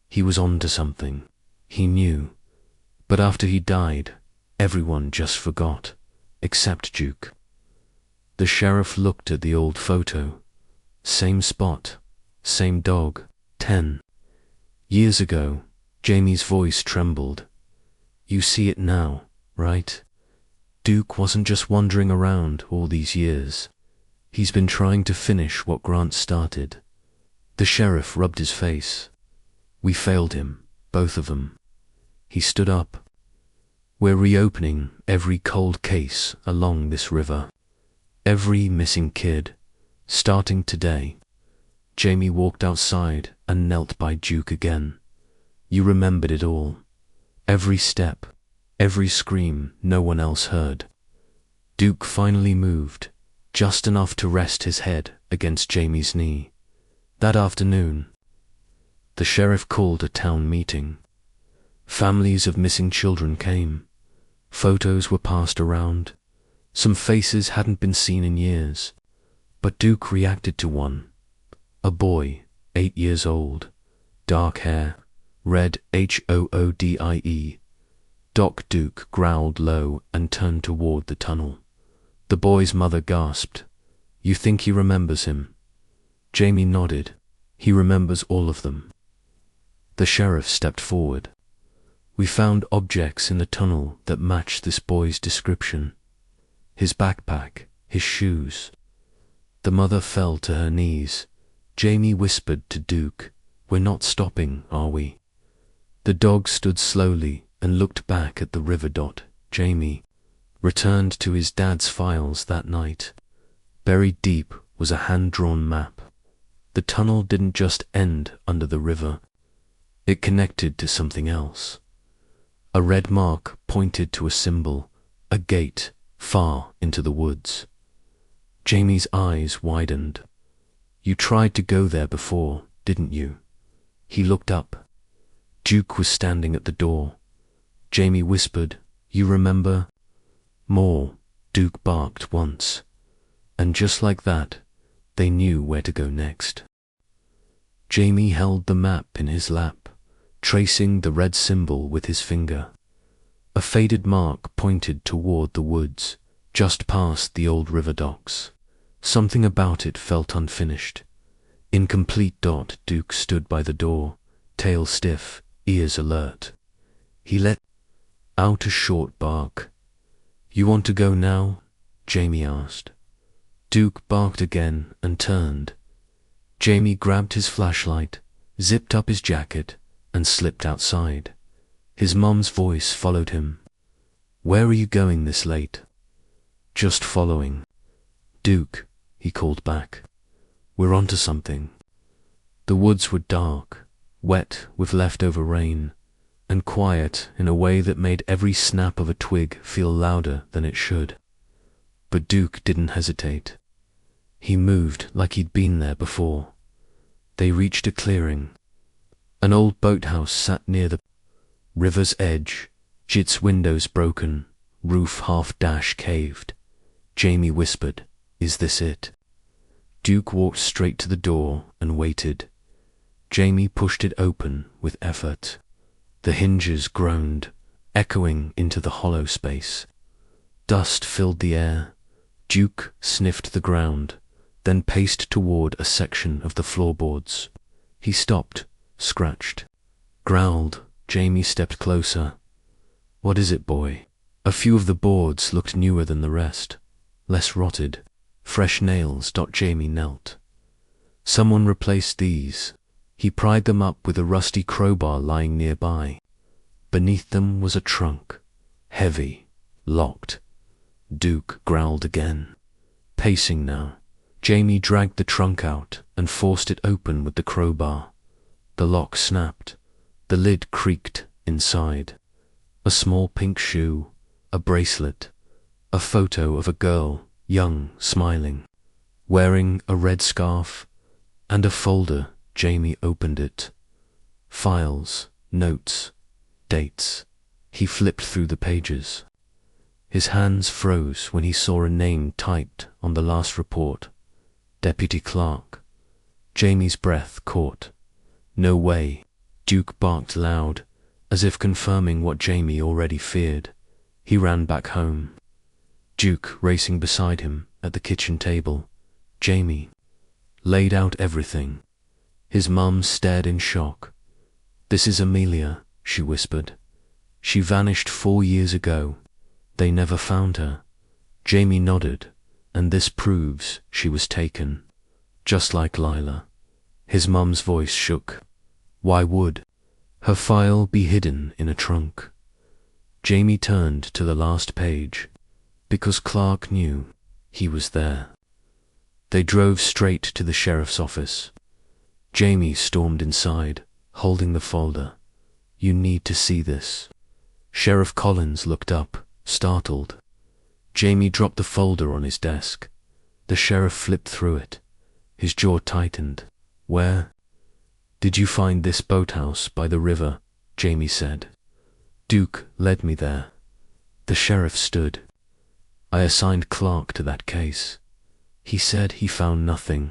He was on to something. He knew. But after he died, everyone just forgot, except Duke. The sheriff looked at the old photo. Same spot, same dog, 10 years ago. Jamie's voice trembled. "You see it now, right? Duke wasn't just wandering around all these years. He's been trying to finish what Grant started." The sheriff rubbed his face. "We failed him, both of them." He stood up. "We're reopening every cold case along this river. Every missing kid, starting today." Jamie walked outside and knelt by Duke again. You remembered it all. Every step, every scream no one else heard. Duke finally moved, just enough to rest his head against Jamie's knee. That afternoon, the sheriff called a town meeting. Families of missing children came. Photos were passed around. Some faces hadn't been seen in years, but Duke reacted to one. A boy, 8 years old, dark hair, red HOODIE. Doc Duke growled low and turned toward the tunnel. The boy's mother gasped. "You think he remembers him?" Jamie nodded. "He remembers all of them." The sheriff stepped forward. "We found objects in the tunnel that matched this boy's description. His backpack, his shoes." The mother fell to her knees. Jamie whispered to Duke, "We're not stopping, are we?" The dog stood slowly and looked back at the river. Jamie returned to his dad's files that night. Buried deep was a hand-drawn map. The tunnel didn't just end under the river. It connected to something else. A red mark pointed to a symbol, a gate far into the woods. Jamie's eyes widened. You tried to go there before, didn't you? He looked up. Duke was standing at the door. Jamie whispered, You remember? More, Duke barked once. And just like that, they knew where to go next. Jamie held the map in his lap, tracing the red symbol with his finger. A faded mark pointed toward the woods, just past the old river docks. Something about it felt unfinished. Incomplete. Duke stood by the door, tail stiff, ears alert. He let out a short bark. You want to go now? Jamie asked. Duke barked again and turned. Jamie grabbed his flashlight, zipped up his jacket, and slipped outside. His mum's voice followed him. Where are you going this late? Just following. Duke, he called back. We're onto something. The woods were dark, wet with leftover rain, and quiet in a way that made every snap of a twig feel louder than it should. But Duke didn't hesitate. He moved like he'd been there before. They reached a clearing. An old boathouse sat near the river's edge, its windows broken, roof half-dash caved. Jamie whispered, Is this it? Duke walked straight to the door and waited. Jamie pushed it open with effort. The hinges groaned, echoing into the hollow space. Dust filled the air. Duke sniffed the ground, then paced toward a section of the floorboards. He stopped, scratched, growled. Jamie stepped closer. What is it, boy? A few of the boards looked newer than the rest, less rotted. Fresh nails. Jamie knelt. Someone replaced these. He pried them up with a rusty crowbar lying nearby. Beneath them was a trunk, heavy, locked. Duke growled again. Pacing now, Jamie dragged the trunk out and forced it open with the crowbar. The lock snapped. The lid creaked inside. A small pink shoe, a bracelet, a photo of a girl, young, smiling, wearing a red scarf, and a folder. Jamie opened it. Files, notes, dates. He flipped through the pages. His hands froze when he saw a name typed on the last report. Deputy Clark. Jamie's breath caught. No way. Duke barked loud, as if confirming what Jamie already feared. He ran back home. Duke racing beside him at the kitchen table. Jamie laid out everything. His mum stared in shock. This is Amelia, she whispered. She vanished 4 years ago. They never found her. Jamie nodded, and this proves she was taken. Just like Lila. His mum's voice shook. Why would her file be hidden in a trunk? Jamie turned to the last page. Because Clark knew he was there. They drove straight to the sheriff's office. Jamie stormed inside, holding the folder. You need to see this. Sheriff Collins looked up, startled. Jamie dropped the folder on his desk. The sheriff flipped through it. His jaw tightened. Where did you find this boathouse by the river? Jamie said. Duke led me there. The sheriff stood. I assigned Clark to that case. He said he found nothing.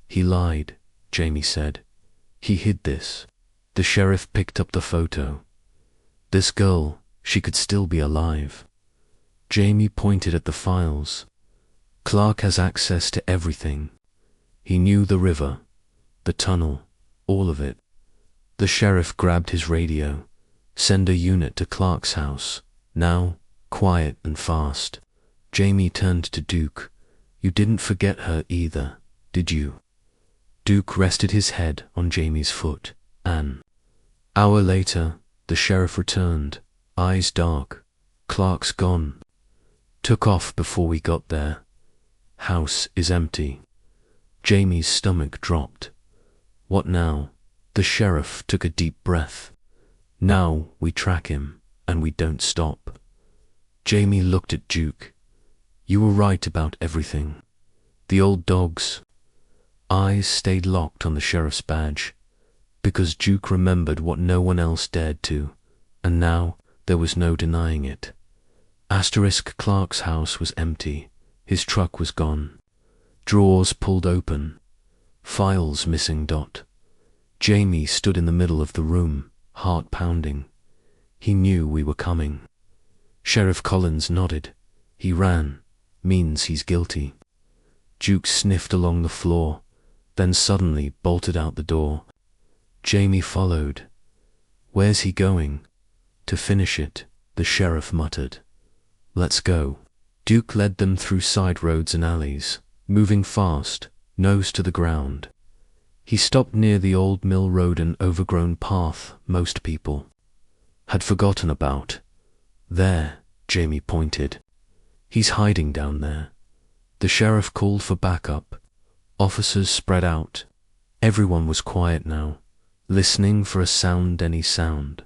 He lied, Jamie said. He hid this. The sheriff picked up the photo. This girl, she could still be alive. Jamie pointed at the files. Clark has access to everything. He knew the river, the tunnel, all of it. The sheriff grabbed his radio. Send a unit to Clark's house. Now, quiet and fast. Jamie turned to Duke. You didn't forget her either, did you? Duke rested his head on Jamie's foot. An hour later, the sheriff returned, eyes dark. Clark's gone. Took off before we got there. House is empty. Jamie's stomach dropped. What now? The sheriff took a deep breath. Now we track him, and we don't stop. Jamie looked at Duke. You were right about everything. The old dog's eyes stayed locked on the sheriff's badge, because Duke remembered what no one else dared to, and now there was no denying it. Clark's house was empty. His truck was gone. Drawers pulled open. Files missing. Jamie stood in the middle of the room, heart pounding. He knew we were coming. Sheriff Collins nodded. He ran. Means he's guilty. Duke sniffed along the floor, then suddenly bolted out the door. Jamie followed. Where's he going? To finish it, the sheriff muttered. Let's go. Duke led them through side roads and alleys, moving fast, nose to the ground. He stopped near the old mill road, an overgrown path most people had forgotten about. There, Jamie pointed. He's hiding down there. The sheriff called for backup. Officers spread out. Everyone was quiet now, listening for a sound, any sound.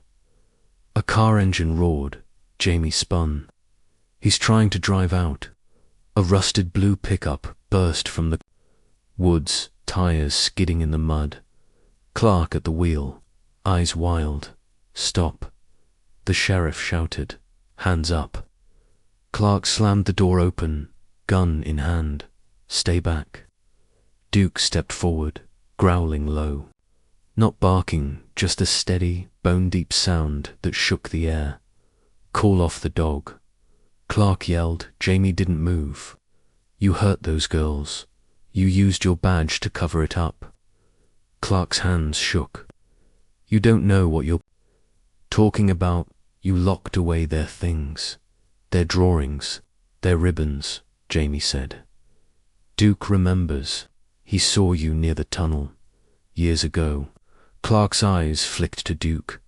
A car engine roared. Jamie spun. He's trying to drive out. A rusted blue pickup burst from the woods, tires skidding in the mud. Clark at the wheel, eyes wild. Stop. The sheriff shouted. Hands up. Clark slammed the door open, gun in hand. Stay back. Duke stepped forward, growling low. Not barking, just a steady, bone-deep sound that shook the air. Call off the dog. Clark yelled. Jamie didn't move. You hurt those girls. You used your badge to cover it up. Clark's hands shook. You don't know what you're talking about. You locked away their things. Their drawings. Their ribbons, Jamie said. Duke remembers. He saw you near the tunnel. Years ago. Clark's eyes flicked to Duke.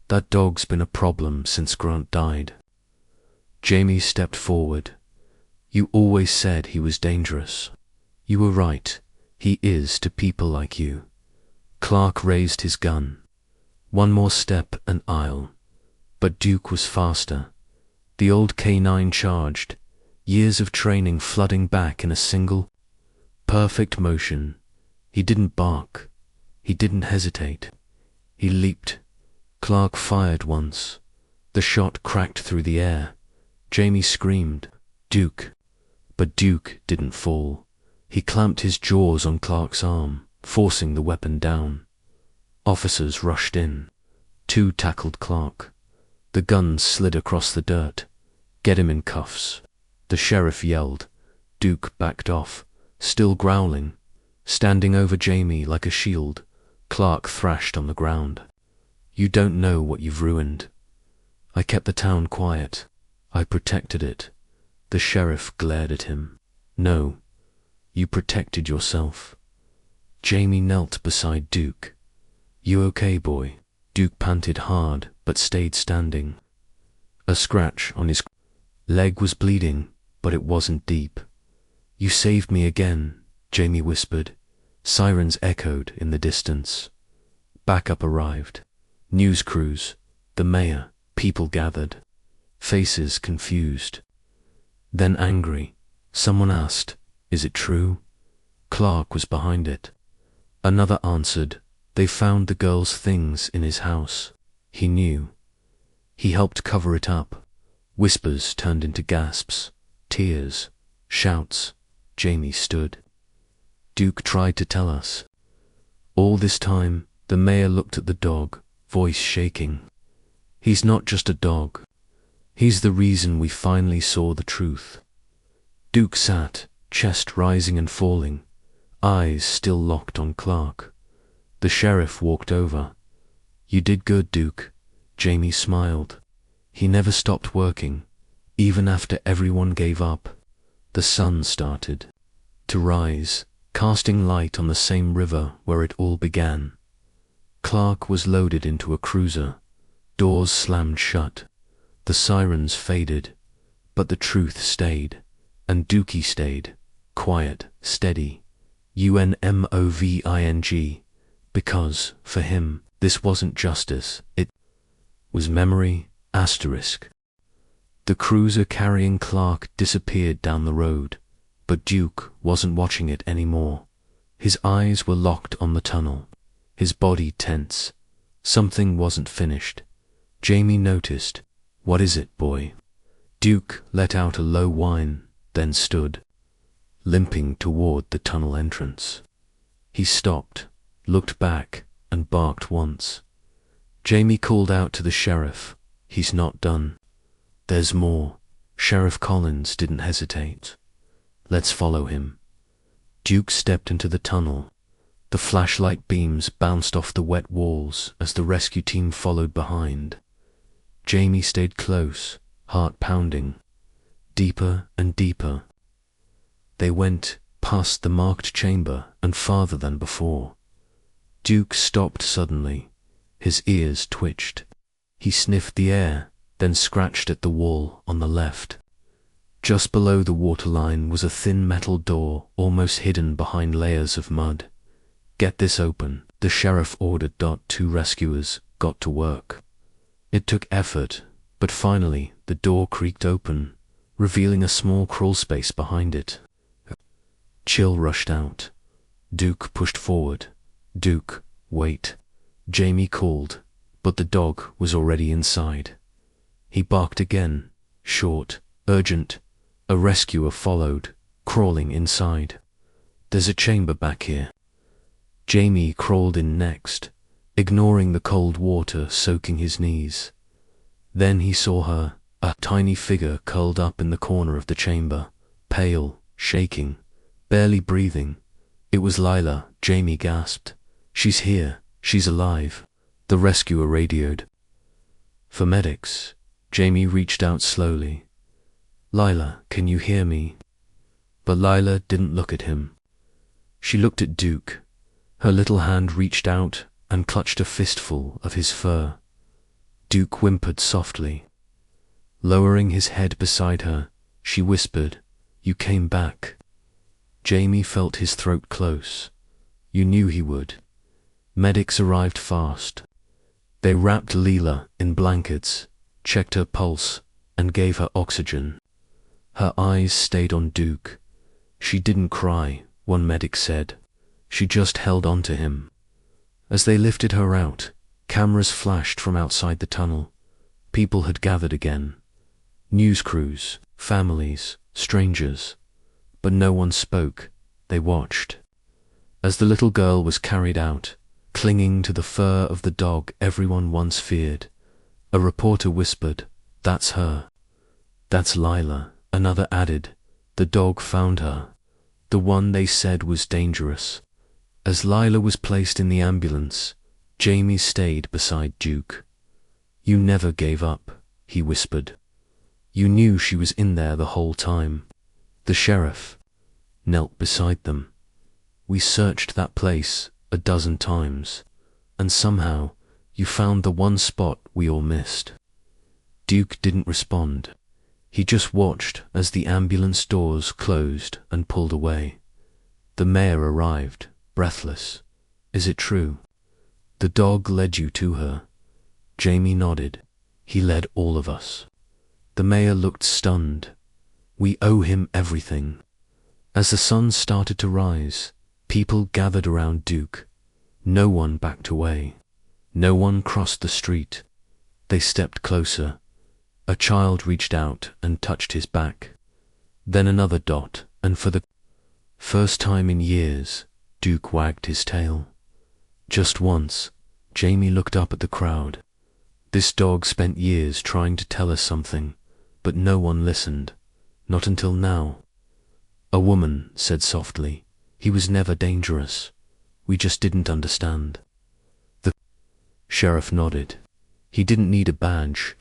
That dog's been a problem since Grant died. Jamie stepped forward. You always said he was dangerous. You were right. He is to people like you. Clark raised his gun. One more step and I'll. But Duke was faster. The old K9 charged, years of training flooding back in a single, perfect motion. He didn't bark. He didn't hesitate. He leaped. Clark fired once. The shot cracked through the air. Jamie screamed, Duke. But Duke didn't fall. He clamped his jaws on Clark's arm, forcing the weapon down. Officers rushed in. 2 tackled Clark. The gun slid across the dirt. Get him in cuffs. The sheriff yelled. Duke backed off, still growling. Standing over Jamie like a shield, Clark thrashed on the ground. You don't know what you've ruined. I kept the town quiet. I protected it. The sheriff glared at him. No, you protected yourself. Jamie knelt beside Duke. You okay, boy? Duke panted hard, but stayed standing. A scratch on his leg was bleeding, but it wasn't deep. You saved me again, Jamie whispered. Sirens echoed in the distance. Backup arrived. News crews, the mayor, people gathered. Faces confused. Then angry. Someone asked, is it true? Clark was behind it. Another answered, they found the girl's things in his house. He knew. He helped cover it up. Whispers turned into gasps, tears, shouts. Jamie stood. Duke tried to tell us. All this time, the mayor looked at the dog, voice shaking. He's not just a dog. He's the reason we finally saw the truth. Duke sat, chest rising and falling, eyes still locked on Clark. The sheriff walked over. You did good, Duke. Jamie smiled. He never stopped working, even after everyone gave up. The sun started to rise, casting light on the same river where it all began. Clark was loaded into a cruiser. Doors slammed shut. The sirens faded, but the truth stayed, and Dookie stayed, quiet, steady, unmoving, because, for him, this wasn't justice, it was memory, asterisk. The cruiser carrying Clark disappeared down the road, but Duke wasn't watching it anymore. His eyes were locked on the tunnel, his body tense. Something wasn't finished. Jamie noticed. "What is it, boy?" Duke let out a low whine, then stood, limping toward the tunnel entrance. He stopped, looked back, and barked once. Jamie called out to the sheriff, "He's not done. There's more." Sheriff Collins didn't hesitate. "Let's follow him." Duke stepped into the tunnel. The flashlight beams bounced off the wet walls as the rescue team followed behind. Jamie stayed close, heart pounding, deeper and deeper. They went past the marked chamber and farther than before. Duke stopped suddenly. His ears twitched. He sniffed the air, then scratched at the wall on the left. Just below the waterline was a thin metal door almost hidden behind layers of mud. "Get this open," the sheriff ordered. Two rescuers got to work. It took effort, but finally the door creaked open, revealing a small crawl space behind it. Chill rushed out. Duke pushed forward. "Duke, wait," Jamie called, but the dog was already inside. He barked again, short, urgent. A rescuer followed, crawling inside. "There's a chamber back here." Jamie crawled in next, ignoring the cold water soaking his knees. Then he saw her, a tiny figure curled up in the corner of the chamber, pale, shaking, barely breathing. It was Lila. Jamie gasped. "She's here. She's alive." The rescuer radioed. "For medics." Jamie reached out slowly. "Lila, can you hear me?" But Lila didn't look at him. She looked at Duke. Her little hand reached out and clutched a fistful of his fur. Duke whimpered softly. Lowering his head beside her, she whispered, "You came back." Jamie felt his throat close. You knew he would. Medics arrived fast. They wrapped Leela in blankets, checked her pulse, and gave her oxygen. Her eyes stayed on Duke. She didn't cry, one medic said. She just held on to him. As they lifted her out, cameras flashed from outside the tunnel. People had gathered again. News crews, families, strangers. But no one spoke. They watched. As the little girl was carried out, clinging to the fur of the dog everyone once feared, a reporter whispered, "That's her." "That's Lila," another added. "The dog found her. The one they said was dangerous." As Lila was placed in the ambulance, Jamie stayed beside Duke. "You never gave up," he whispered. "You knew she was in there the whole time." The sheriff knelt beside them. "We searched that place 12 times, and somehow you found the one spot we all missed." Duke didn't respond. He just watched as the ambulance doors closed and pulled away. The mayor arrived, breathless. "Is it true? The dog led you to her?" Jamie nodded. "He led all of us." The mayor looked stunned. "We owe him everything." As the sun started to rise, people gathered around Duke. No one backed away. No one crossed the street. They stepped closer. A child reached out and touched his back. Then another dot, and for the first time in years, Duke wagged his tail. Just once, Jamie looked up at the crowd. This dog spent years trying to tell us something, but no one listened. Not until now. A woman said softly, "He was never dangerous. We just didn't understand." The sheriff nodded. He didn't need a badge.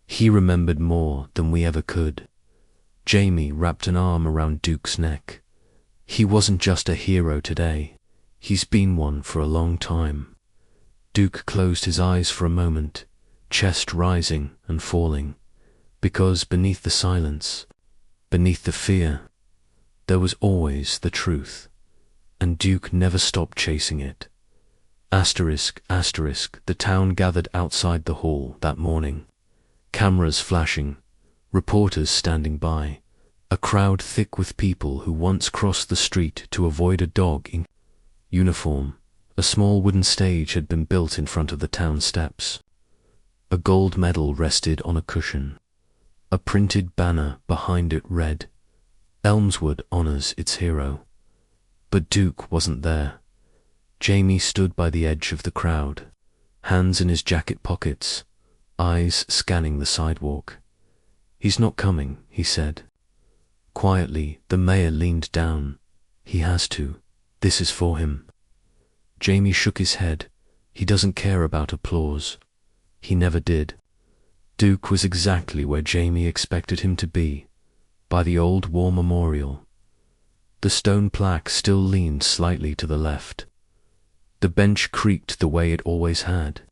He remembered more than we ever could. Jamie wrapped an arm around Duke's neck. He wasn't just a hero today. He's been one for a long time. Duke closed his eyes for a moment. chest rising and falling, because beneath the silence, beneath the fear, there was always the truth, and Duke never stopped chasing it. Asterisk, asterisk, the town gathered outside the hall that morning, cameras flashing, reporters standing by, a crowd thick with people who once crossed the street to avoid a dog in uniform. A small wooden stage had been built in front of the town steps. A gold medal rested on a cushion. A printed banner behind it read, "Elmswood honors its hero." But Duke wasn't there. Jamie stood by the edge of the crowd, hands in his jacket pockets, eyes scanning the sidewalk. "He's not coming," he said. Quietly, the mayor leaned down. "He has to. This is for him." Jamie shook his head. He doesn't care about applause. He never did. Duke was exactly where Jamie expected him to be, by the old war memorial. The stone plaque still leaned slightly to the left. The bench creaked the way it always had,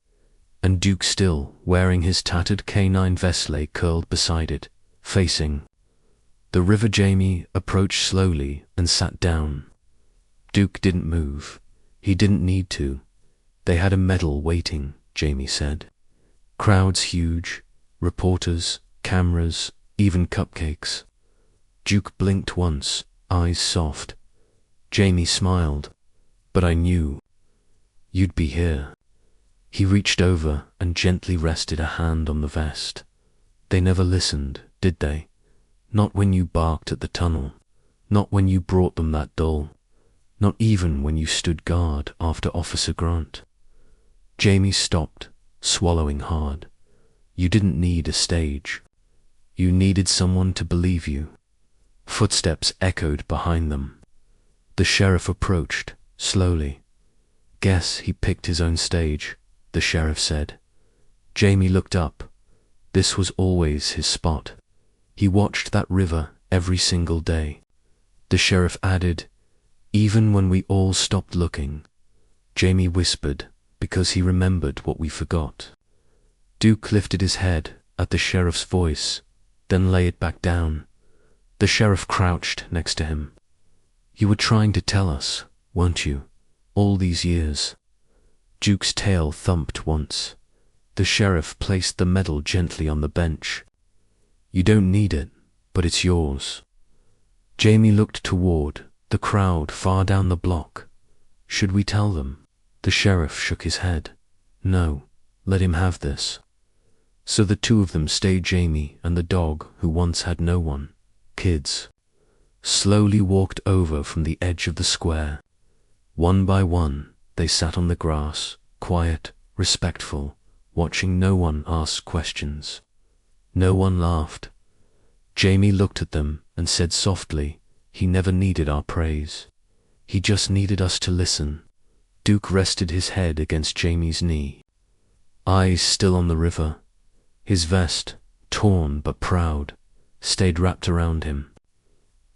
and Duke, still wearing his tattered canine vest, lay curled beside it, facing the river. Jamie approached slowly and sat down. Duke didn't move. He didn't need to. They had a medal waiting, Jamie said. Crowds huge, reporters, cameras, even cupcakes. Duke blinked once, eyes soft. Jamie smiled. "But I knew you'd be here." He reached over and gently rested a hand on the vest. "They never listened, did they? Not when you barked at the tunnel. Not when you brought them that doll. Not even when you stood guard after Officer Grant." Jamie stopped, swallowing hard. "You didn't need a stage. You needed someone to believe you." Footsteps echoed behind them. The sheriff approached, slowly. "Guess he picked his own stage," the sheriff said. Jamie looked up. This was always his spot. He watched that river every single day. The sheriff added, "Even when we all stopped looking." Jamie whispered, because he remembered what we forgot. Duke lifted his head at the sheriff's voice, then lay it back down. The sheriff crouched next to him. "You were trying to tell us, weren't you, all these years?" Duke's tail thumped once. The sheriff placed the medal gently on the bench. "You don't need it, but it's yours." Jamie looked toward the crowd far down the block. "Should we tell them?" The sheriff shook his head. "No, let him have this." So the two of them stayed, Jamie and the dog who once had no one, kids, slowly walked over from the edge of the square. One by one, they sat on the grass, quiet, respectful, watching no one ask questions. No one laughed. Jamie looked at them and said softly, "He never needed our praise. He just needed us to listen." Duke rested his head against Jamie's knee, eyes still on the river. His vest, torn but proud, stayed wrapped around him.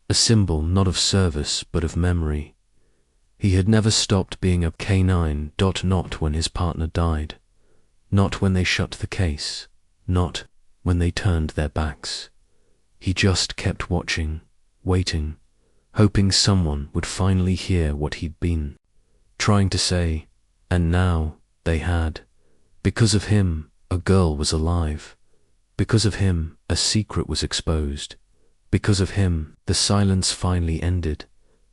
A symbol not of service but of memory. He had never stopped being a canine. Not when his partner died. Not when they shut the case. Not when they turned their backs. He just kept watching, waiting, hoping someone would finally hear what he'd been trying to say, and now they had. Because of him, a girl was alive. Because of him, a secret was exposed. Because of him, the silence finally ended.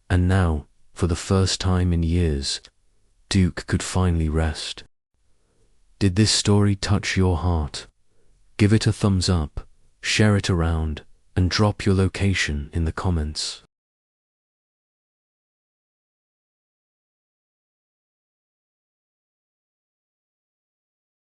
And now, for the first time in years, Duke could finally rest. Did this story touch your heart? Give it a thumbs up, share it around, and drop your location in the comments.